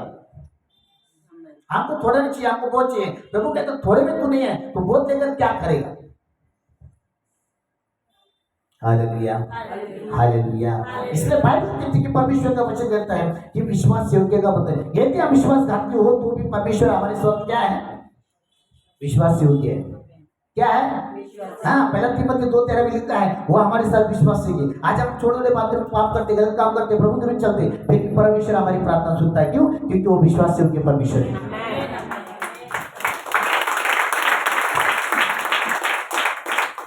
आपको थोड़ा नहीं चाहिए, आपको बहुत चाहिए। प्रभु कहते थोड़े में तू नहीं है तो बहुत देकर क्या करेगा। Hallelujah, hallelujah. इसलिए बाइबल कहती है कि परमेश्वर का वचन कहता है कि विश्वास योग्य का बताए, यदि आप विश्वासघाती हो तो भी परमेश्वर हमारे साथ क्या है, विश्वास योग्य है। क्या है? हाँ, पहला तीमुथियुस 2:13 में लिखा है वो हमारे साथ विश्वास योग्य। आज हम छोटे छोटे बातें में पाप करते, गलत काम करते, प्रभु के विरुद्ध चलते, फिर परमेश्वर हमारी प्रार्थना सुनता है। क्यों? क्योंकि वो विश्वास योग्य परमेश्वर है।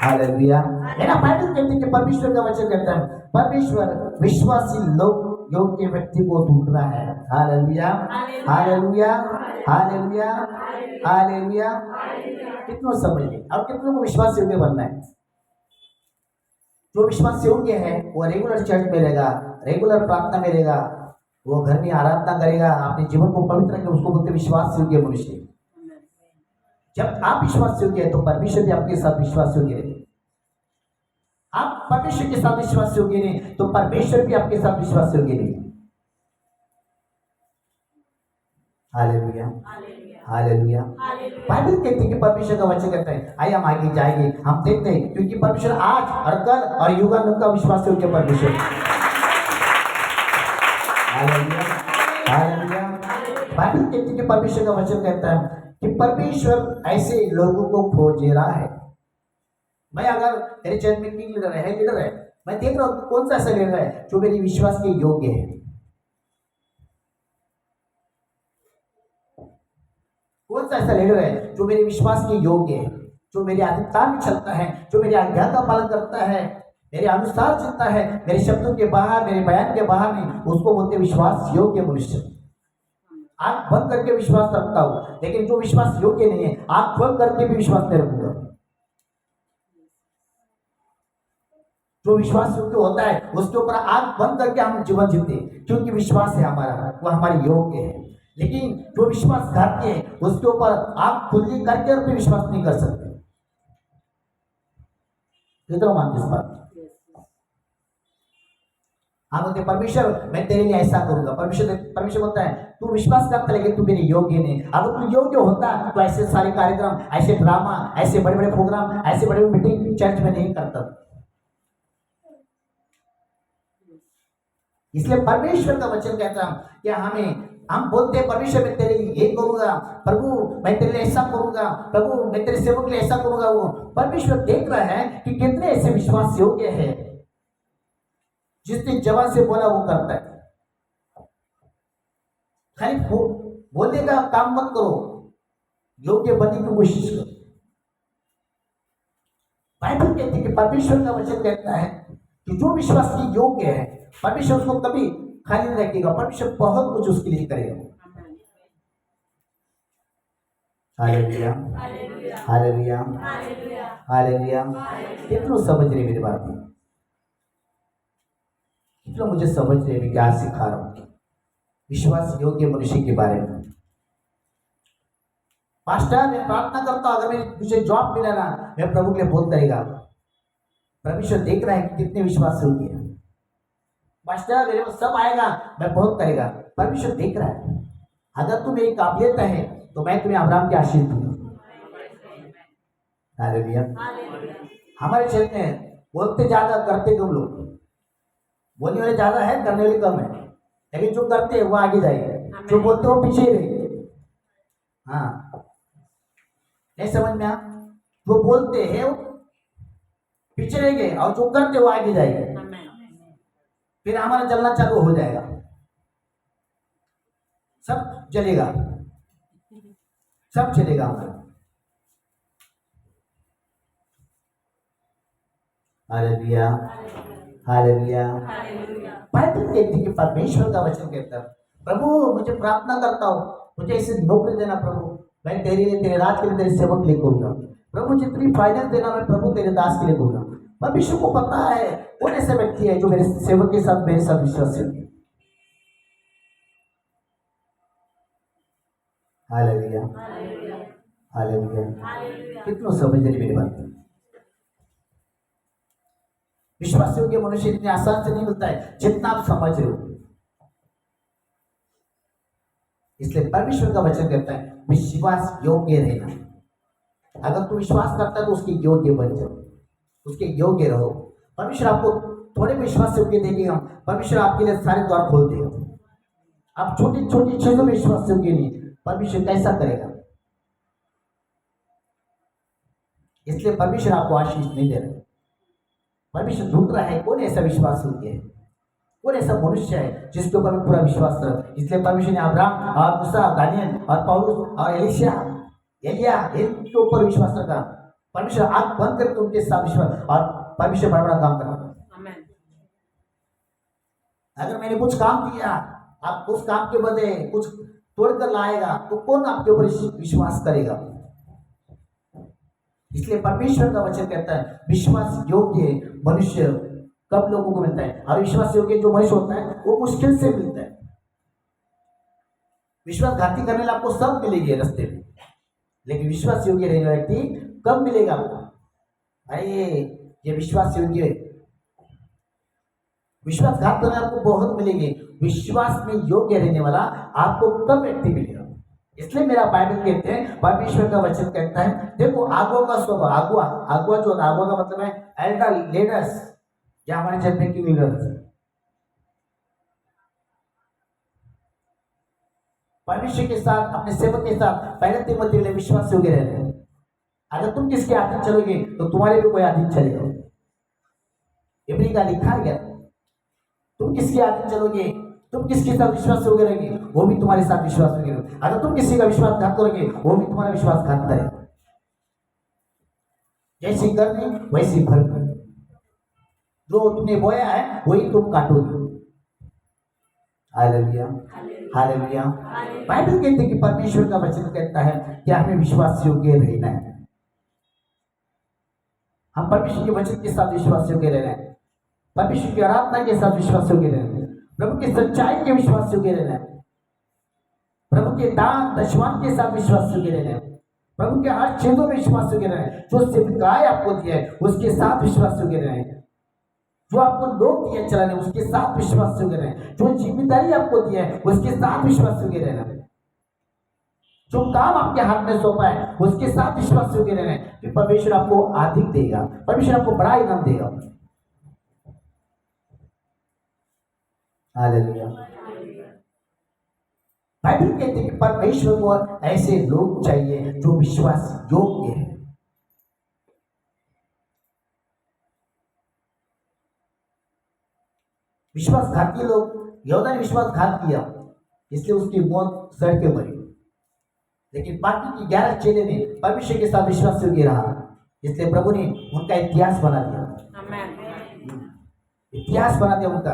हालेलुया। है ना, बाइबल कहती है कि परमेश्वर का वचन कहता है परमेश्वर विश्वासी लोग योग्य व्यक्ति को ढूंढ रहा है। Hallelujah, hallelujah, hallelujah, hallelujah. कितनों समझ ले और कितनों को विश्वास योग्य बनना है। जो विश्वास योग्य है वो रेगुलर चर्च में रहेगा, रेगुलर प्रार्थना में रहेगा, वो घर में आराधना करेगा, अपने जीवन को पवित्र रखेगा, उसको बोलते विश्वास योग्य मनुष्य। जब आप विश्वास योग्य है तो परमेश्वर भी आपके साथ विश्वास योग्य है। आप परमेश्वर के साथ विश्वास योग्य नहीं तो परमेश्वर भी आपके साथ विश्वास योग्य नहीं। Hallelujah, hallelujah. बाइबल कहती है कि परमेश्वर का वचन कहता है आइए हम आगे जाएंगे, हम देखते हैं क्योंकि परमेश्वर आज और कल और युगानुग का विश्वास योग्य परमेश्वर। Hallelujah, hallelujah. बाइबल कहती है कि परमेश्वर का वचन कहता है कि परमेश्वर ऐसे लोगों को खोज रहा है। मैं अगर मेरे चर्च में 3 लीडर है, लीडर है, मैं देख रहा हूँ कौन सा ऐसा लीडर है जो मेरी विश्वास के योग्य है। कौन सा ऐसा लीडर है जो मेरे विश्वास के योग्य है, जो मेरी आज्ञा में चलता है, जो मेरी आज्ञा का पालन करता है, मेरे अनुसार चलता है, मेरे शब्दों के बाहर, मेरे बयान के बाहर नहीं, उसको बोलते विश्वास योग्य मनुष्य। आंख बंद करके विश्वास रखता हूं, लेकिन जो विश्वास योग्य नहीं है आंख खोल करके भी विश्वास नहीं रखूंगा। जो विश्वास योग्य होता है उसके ऊपर आंख बंद करके हम जीवन जीते, क्योंकि विश्वास है हमारा, वो हमारे योग्य है। लेकिन जो विश्वासघाती है उसके ऊपर आंख खुली करके और भी विश्वास नहीं कर सकते। कितना मानते इस बात? हाँ, बोलते परमेश्वर मैं तेरे लिए ऐसा करूंगा। परमेश्वर बोलता है तू विश्वास करता लेकिन तू मेरे योग्य नहीं। अगर तू योग्य होता तो ऐसे सारे कार्यक्रम, ऐसे ड्रामा, ऐसे बड़े बड़े प्रोग्राम, ऐसे बड़े बड़े मीटिंग चर्च में नहीं करता। इसलिए परमेश्वर का वचन कहता है कि हम बोलते हैं परमेश्वर मैं तेरे लिए ये करूंगा, प्रभु मैं तेरे लिए ऐसा करूंगा, प्रभु मैं तेरे सेवक के लिए ऐसा करूंगा। वो परमेश्वर देख रहा है कि कितने ऐसे विश्वास योग्य है, जिसने जवान से बोला वो करता है। खाली बोलने का काम मत करो, योग्य बनने की कोशिश करो। बाइबल कहती है कि परमेश्वर का वचन कहता है कि जो विश्वास की योग्य है परमेश्वर उसको कभी खाली नहीं रखेगा, परमेश्वर बहुत कुछ उसके लिए करेगा। Hallelujah, hallelujah, hallelujah. कितना समझ रहे मेरी बात में? कितना मुझे समझ रहे मैं क्या सिखा रहा हूं विश्वास योग्य मनुष्य के बारे में। पास्टर मैं प्रार्थना करता हूं अगर मुझे जॉब मिला ना, मैं प्रभु के लिए बहुत करेगा। परमेश्वर देख रहा है कि कितने विश्वास योग्य है। पास्टर मेरे को सब आएगा, मैं बहुत करेगा। परमेश्वर देख रहा है अगर तू मेरी काबिलियत है तो मैं तुम्हें अब्राहम की आशीष दूंगा। हालेलुया। हमारे क्षेत्र में बोलते ज्यादा करते कम लोग, बोलने वाले ज्यादा है करने वाले कम है, लेकिन जो करते हैं वो आगे जाएंगे, जो बोलते हो पीछे रहेंगे। हाँ, नहीं समझ में आ? जो बोलते हैं वो पीछे रहेंगे और जो करते वो आगे जाएंगे। फिर हमारा चलना चालू हो जाएगा, सब चलेगा, सब चलेगा हमारा। Hallelujah, hallelujah. बाइबल कहती है कि परमेश्वर का वचन कहता है प्रभु मुझे प्रार्थना करता हूँ, मुझे ऐसे नौकरी देना प्रभु, मैं तेरे लिए, तेरे राज के लिए, तेरे सेवक के लिए करूंगा। प्रभु मुझे इतनी फाइनेंस देना, मैं प्रभु तेरे दास के लिए करूंगा। परमेश्वर को पता है कौन ऐसे व्यक्ति है जो मेरे सेवक के साथ, मेरे साथ विश्वास है। Hallelujah, hallelujah. कितना समझ रही मेरी बात? विश्वास योग्य मनुष्य इतने आसान से नहीं मिलता है जितना आप समझ रहे हो। इसलिए परमेश्वर का वचन कहता है विश्वास योग्य रहना। अगर तू विश्वास करता है तो उसके योग्य बन जाओ, उसके योग्य रहो। परमेश्वर आपको थोड़े विश्वास योग्य देगा, परमेश्वर आपके लिए सारे द्वार खोल देगा। आप छोटी छोटी चीजों में विश्वास योग्य नहीं, परमेश्वर कैसा करेगा? इसलिए परमेश्वर आपको आशीष नहीं दे रहा। परमेश्वर ढूंढ रहा है कौन ऐसा विश्वास योग्य है, कौन ऐसा मनुष्य है जिसके ऊपर मैं पूरा विश्वास करूं। इसलिए परमेश्वर ने अब्राहम और मूसा, दानियल और पौलुस और एलिशा, एलिया इनके ऊपर विश्वास रखा। परमेश्वर आंख बंद करके उनके साथ विश्वास, और परमेश्वर बड़ा बड़ा काम करा। अगर मैंने कुछ काम दिया, आप उस काम के बदले कुछ तोड़कर लाएगा तो कौन आपके ऊपर विश्वास करेगा? इसलिए परमेश्वर का वचन कहता है विश्वास योग्य मनुष्य कब लोगों को मिलता है, और विश्वास योग्य जो मनुष्य होता है वो मुश्किल से मिलता है। विश्वासघाती करने वाले आपको सब मिलेंगे रास्ते में, लेकिन विश्वास योग्य रहने वाला व्यक्ति कब मिलेगा आपको? अरे ये विश्वास योग्य, विश्वासघात करने आपको बहुत मिलेंगे, विश्वास में योग्य रहने वाला आपको कब व्यक्ति मिलेगा? इसलिए मेरा बाइबल कहते हैं, परमेश्वर का वचन कहता है, देखो आगुआ का स्वभाव, आगुआ आगुआ जो आगुआ का मतलब है एल्डर लीडर्स, या हमारे चलने की लीडर्स। परमेश्वर के साथ, अपने सेवक के साथ पहले तिमोथी में विश्वास योग्य रहते हैं। अगर तुम किसके अधीन चलोगे तो तुम्हारे भी कोई अधीन चलेगा। इब्री का लिखा गया, तुम किसके अधीन चलोगे, तुम किसके साथ विश्वास योग्य रहेंगे, वो भी तुम्हारे साथ विश्वास योग्य रहेगा। अगर तुम किसी का विश्वासघात करोगे वो भी तुम्हारा विश्वासघात करेगा। जैसी करनी वैसी भरनी, जो तुमने बोया है वही तुम काटोगे। Hallelujah, hallelujah. बाइबल कहते हैं कि परमेश्वर का वचन कहता है कि हमें विश्वास योग्य रहना है। हम परमेश्वर के वचन के साथ विश्वास योग्य रहना है, परमेश्वर की आराधना के साथ विश्वास योग्य रहना है, प्रभु की सच्चाई के विश्वास योग्य रहना है, प्रभु के दान दशवान के साथ विश्वास योग्य रहना है, प्रभु के हर चीजों में विश्वास योग्य रहना है। जो सेवकाई आपको दिया है उसके साथ विश्वास योग्य रहना है, जो आपको लोग दिए चलाने उसके साथ विश्वास योग्य रहना है, जो जिम्मेदारी आपको दिया है उसके साथ विश्वास योग्य रहना है, जो काम आपके हाथ में सौंपा है उसके साथ विश्वास योग्य रहना है। कि परमेश्वर आपको अधिक देगा, परमेश्वर आपको बड़ा इनाम देगा। हालेलुया। बाइबल कहते हैं कि परमेश्वर को ऐसे लोग चाहिए जो विश्वास योग्य है। विश्वासघाती लोग, यहूदा ने विश्वासघात किया इसलिए उसकी मौत सड़ के मरी, लेकिन बाकी की 11 चेले ने परमेश्वर के साथ विश्वास योग्य रहा, इसलिए प्रभु ने उनका इतिहास बना दिया। इतिहास बना दिया उनका।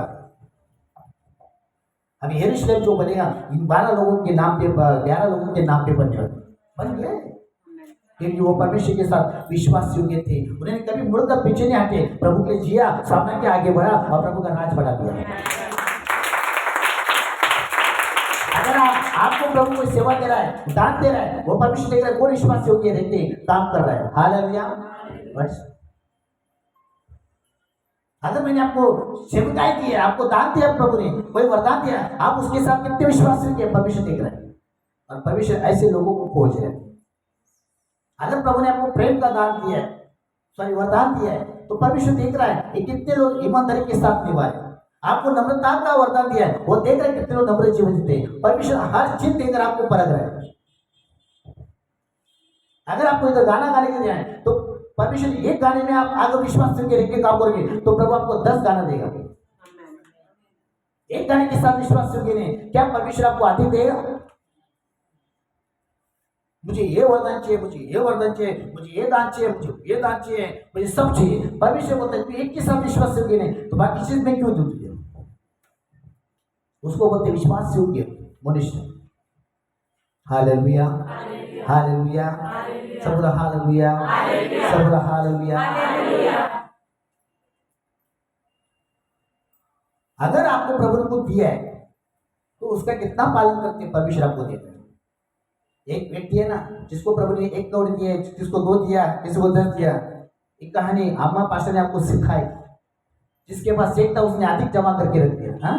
अभी यरूशलेम जो बनेगा इन 12 लोगों के नाम पे, 11 लोगों के नाम पे बन गया, क्योंकि वो परमेश्वर के साथ विश्वास योग्य थे। उन्होंने कभी मुड़कर पीछे नहीं हटे, प्रभु के जिया, सामने के आगे बढ़ा और प्रभु का राज बढ़ा दिया। अगर आपको प्रभु को सेवा दे रहा है, दान दे रहा है, वो परमेश्वर देख रहा है कौन विश्वास योग्य रहते काम कर रहा है। हालेलुया। अगर मैंने आपको सेवकाई दी है, आपको दान दिया, प्रभु ने कोई वरदान दिया, आप उसके साथ कितने विश्वास रखिए, परमेश्वर देख रहा है, और परमेश्वर ऐसे लोगों को खोज रहे हैं। अगर प्रभु ने आपको प्रेम का दान दिया है, सॉरी वरदान दिया है, तो परमेश्वर देख रहा है कि कितने लोग ईमानदारी के साथ निभा रहे। आपको नम्रता का वरदान दिया है, वो देख रहा है कितने लोग नम्र जीवन जीते हैं। परमेश्वर हर चीज देकर आपको परख रहा है। अगर आपको इधर गाना गाने के लिए आए तो परमेश्वर एक गाने में आप आगे विश्वास करके रख के काम करोगे तो प्रभु आपको 10 गाना देगा। एक गाने के साथ विश्वास करके नहीं, क्या परमेश्वर आपको अधिक देगा? मुझे ये वरदान चाहिए, मुझे ये वरदान चाहिए, मुझे ये दान चाहिए, मुझे ये दान चाहिए, मुझे सब चाहिए। परमेश्वर बोलता है एक के साथ विश्वास करके नहीं तो बाकी चीज में क्यों दूं तुझे? उसको बोलते विश्वास योग्य मनुष्य। हालेलुया, हालेलुया, सब हालेलुया, सब हालेलुया। अगर आपको प्रभु ने कुछ दिया है तो उसका कितना पालन करते हैं परमेश्वर आपको देता है। एक व्यक्ति है ना जिसको प्रभु ने 1 करोड़ दिए, जिसको 2 दिया, किसी को 10 दिया। एक कहानी अम्मा पास्टर ने आपको सिखाई। जिसके पास चेक था उसने अधिक जमा करके रख दिया। हाँ,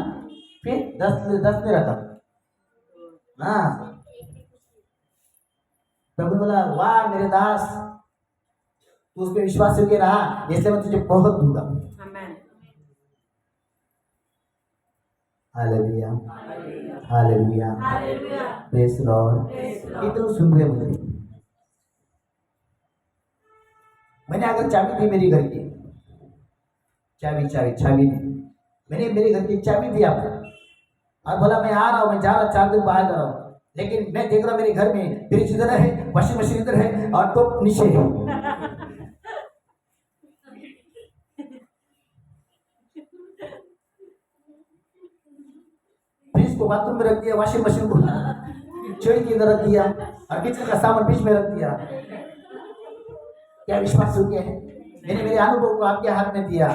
फिर 10 में रखा। हाँ, प्रभु बोला वाह मेरे दास, तू उस पर विश्वास करके रहा, इसलिए मैं तुझे बहुत दूंगा। Hallelujah, hallelujah, praise Lord. कितने सुन रहे मुझे? मैंने अगर चाबी दी मेरी घर की, चाबी दी मैंने, मेरे घर की चाबी दी आपको, और बोला मैं आ रहा हूँ, मैं जा रहा, 4 दिन बाहर जा रहा हूँ, लेकिन मैं देख रहा मेरे घर में फ्रिज इधर है, वॉशिंग मशीन इधर है और तो नीचे है। फ्रिज को बाथरूम में रख दिया, वॉशिंग मशीन को चेड़ी के अंदर रख दिया और किचन का सामान बीच में रख दिया। क्या विश्वास योग्य है? मैंने मेरे अनुभव को आपके हाथ में दिया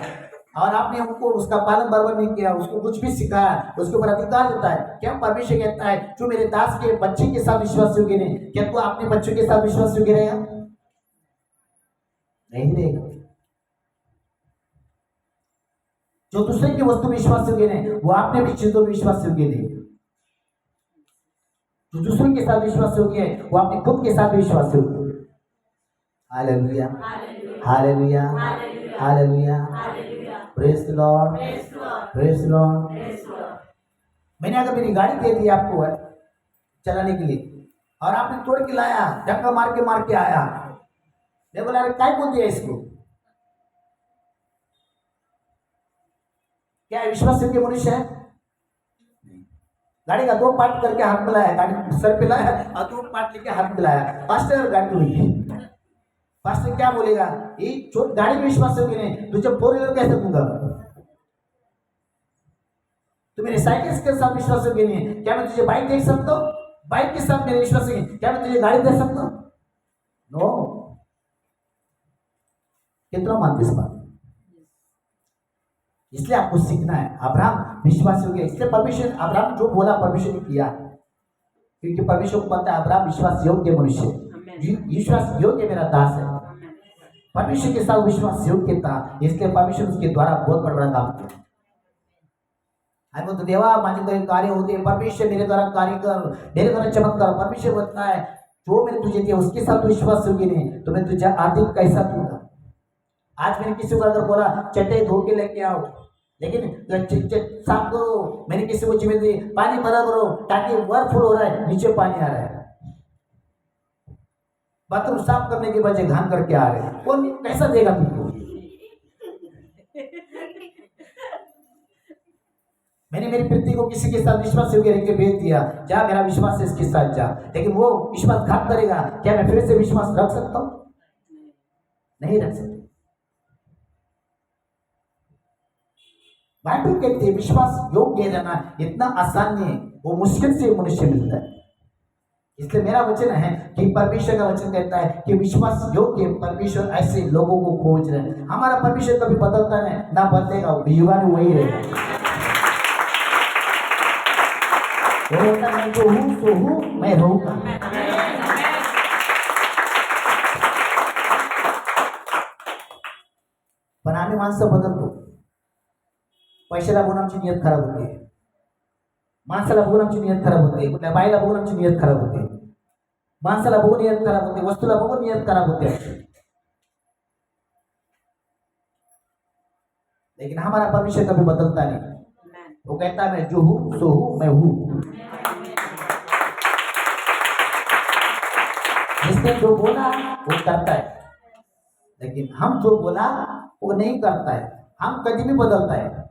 और आपने उनको उसका पालन बराबर नहीं किया, उसको कुछ भी सिखाया, उसके ऊपर अधिकार देता है। क्या परमेश्वर कहता है जो मेरे दास के बच्चे के साथ विश्वास योग्य नहीं, क्या तू अपने बच्चों के साथ विश्वास योग्य रहेगा? नहीं रहेगा। जो दूसरे की वस्तु विश्वास योग्य नहीं, वो आपने भी चीजों में विश्वास योग्य नहीं। जो दूसरे के साथ विश्वास योग्य है वो अपने खुद के साथ विश्वास योग्य है। Hallelujah, hallelujah, hallelujah, praise Lord, praise Lord. मैंने अगर मेरी गाड़ी दे दी आपको है चलाने के लिए और आपने तोड़ के लाया, धक्का मार के आया, मैं बोला अरे काय बोल दिया इसको? क्या विश्वास योग्य मनुष्य है? गाड़ी का 2 पार्ट करके हाथ में लाया, गाड़ी सर पे लाया और 2 पार्ट लेके हाथ में लाया, पास्टर गाड़ी हुई। पास्टर क्या बोलेगा? ये छोट गाड़ी में विश्वास योग्य नहीं, तुझे 4 व्हीलर कैसे दूंगा? तू मेरे साइकिल के साथ विश्वास योग्य नहीं है, क्या मैं तुझे बाइक दे सकता हूँ? बाइक के साथ मेरे विश्वास योग्य, क्या मैं तुझे गाड़ी दे सकता हूँ? नो। कितना मानते इस बात? इसलिए आपको सीखना है। अब्राहम विश्वास योग्य, इसलिए परमेश्वर, अब्राहम जो बोला परमेश्वर ने किया, क्योंकि परमेश्वर को पता है अब्राहम विश्वास योग्य मनुष्य, विश्वास योग्य मेरा दास है। परमेश्वर के साथ विश्वास योग्य था, इसलिए परमेश्वर उसके द्वारा बहुत बड़ा काम किया। तो देवा माझे कार्य होते, परमेश्वर मेरे द्वारा कार्य कर, मेरे द्वारा चमत्कार। परमेश्वर बोलता है जो मैंने तुझे दिया उसके साथ विश्वास योग्य नहीं तो मैं तुझे आर्थिक कैसा दूंगा? आज मैंने किसी को अगर बोला चट्टे धो के लेके आओ, लेकिन साफ करो, मैंने किसी को जिम्मेदारी दी पानी भरा करो ताकि ओवरफ्लो हो रहा है, नीचे पानी आ रहा है, बाथरूम साफ करने के बजाय घान करके आ रहे हैं, कौन कैसा देगा तुमको? मैंने मेरी पृथ्वी को किसी के साथ विश्वास योग्य रख के भेज दिया, जा मेरा विश्वास है इसके साथ जा, लेकिन वो विश्वासघात करेगा, क्या मैं फिर से विश्वास रख सकता हूं? नहीं रख सकता। बाइबल कहते हैं विश्वास योग्य रहना इतना आसान नहीं है, वो मुश्किल से मनुष्य मिलता है। इसलिए मेरा वचन है कि परमेश्वर का वचन कहता है कि विश्वास योग्य परमेश्वर ऐसे लोगों को खोज रहे हैं। हमारा परमेश्वर कभी बदलता नहीं, ना बदलेगा, युवा वही रहेगा। वो होता मैं जो हूँ सो हूँ, मैं रहूंगा। पण आम्ही माणसं बदलतो, पैशाला बघून आमची नियत खराब होते, माणसाला बघून आमची नियत खराब होते, कुठल्या बाईला बघून आमची नियत खराब होते, माणसाला बघून नियत खराब होते, वस्तूला बघून नियत खराब होते। लेकिन हमारा परमेश्वर कभी बदलता नहीं, वो कहता है मैं जो हूं सो हूं, मैं हूं। जिसने जो बोला वो करता है, लेकिन हम जो बोला वो नहीं करता है। हम कभी भी बदलता है,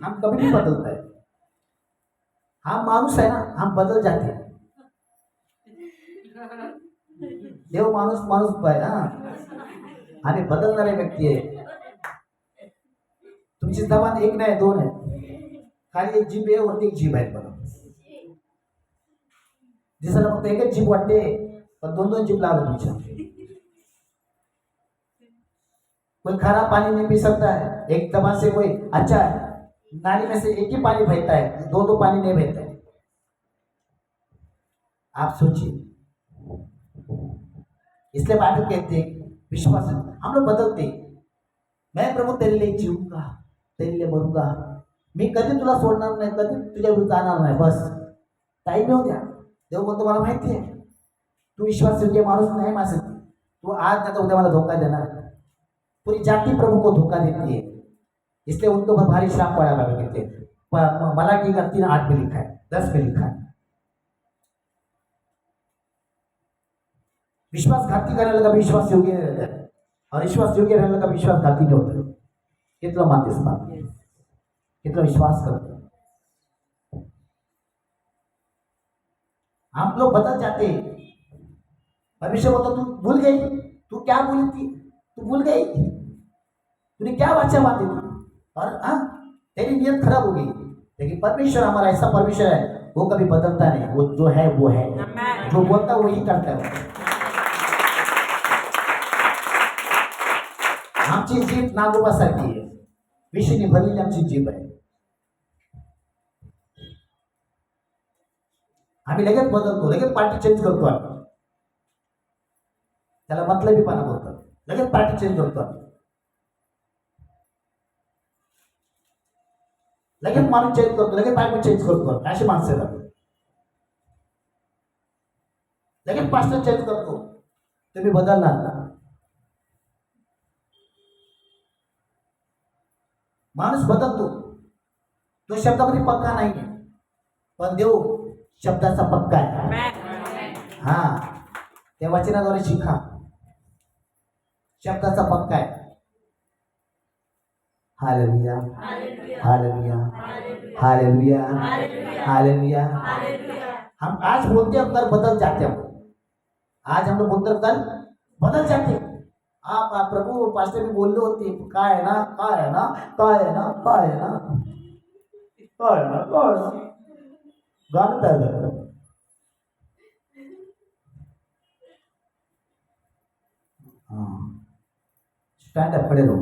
हम कभी भी बदलता है। हम माणूस है ना, हम बदल जाते हैं। देव माणूस आहे ना, आम्ही बदलणारे व्यक्ती आहे। तुमची जबान एक नाही 2 आहे, खाली एक जीभ आहे, वरती एक जीभ आहे बघा। दिसायला फक्त एकच जीभ वाटते, पण 2 जीभ लावले तुमच्या। कोई खारा पानी नहीं पी सकता है, एक जबान से कोई अच्छा है, नाली में से एक ही पानी बहता है, 2 पानी नहीं बहता है। आप सोचिए, इसलिए बाइबल कहते हैं विश्वास हम लोग बदलते, मैं प्रभु तेरे लिए जीऊंगा, तेरे लिए मरूंगा, मी कधी तुला सोडणार नाही, कधी तुझ्या विरुद्ध जाणार नाही. बस टाईम येऊ द्या. देव बोलतो मला माहिती आहे तू विश्वासयोग्य माणूस नाही माझं, तू आज नाही तर उद्या मला धोखा देणार. पूरी जाति प्रभु को धोखा देती है, इसलिए उनको ऊपर भारी श्राप पड़ा बाइबल कहते हैं. मलाकी का 3:8 में लिखा है, 10 में लिखा है. विश्वासघाती करायला का विश्वास योग्य नाही राहत, और विश्वास योग्य राहिला का विश्वासघाती नाही होत. कितलं मानतेस ना, कितला विश्वास करते. हम लोग बदल जाते. परमेश्वर बोलता तू भूल गई, तू क्या बोली थी, तू भूल गई, तूने क्या वाचा बातें की, और तेरी नियत खराब हो गई. लेकिन परमेश्वर हमारा ऐसा परमेश्वर है, वो कभी बदलता नहीं. वो जो है वो है, जो बोलता है वही करता है. आमची जीभ नागोबासारखी आहे, विषयने भरलेली आमची जीभ आहे. आम्ही लगेच बदलतो, लगेच पार्टी चेंज करतो. आम्ही त्याला मतलबीपणा बोलतात. लगेच पार्टी चेंज करतो आम्ही, लगेच माणूस चेंज करतो, लगेच बायको चेंज करतो. अशी माणसं आहेत. लगेच पास्टर चेंज करतो. तुम्ही बदलणार ना. माणूस बदलतो, तो शब्दामध्ये पक्का नाही आहे, पण देव शब्दाचा पक्का आहे. हा, त्या वचनाद्वारे शिका, शब्दाचा पक्का आहे. Hallelujah, hallelujah, hallelujah, hallelujah. हम आज बोलते हैं कल बदल जाते हैं. आज हम लोग बोलते हैं कल बदल जाते हैं. आप प्रभु पास्टर भी बोलले होते, काय आहे ना, काय आहे ना, काय आहे ना, काय आहे ना, काय आहे ना, काय आहे ना, गाणं तयार झालं. स्टँड अप, खड़े रहो.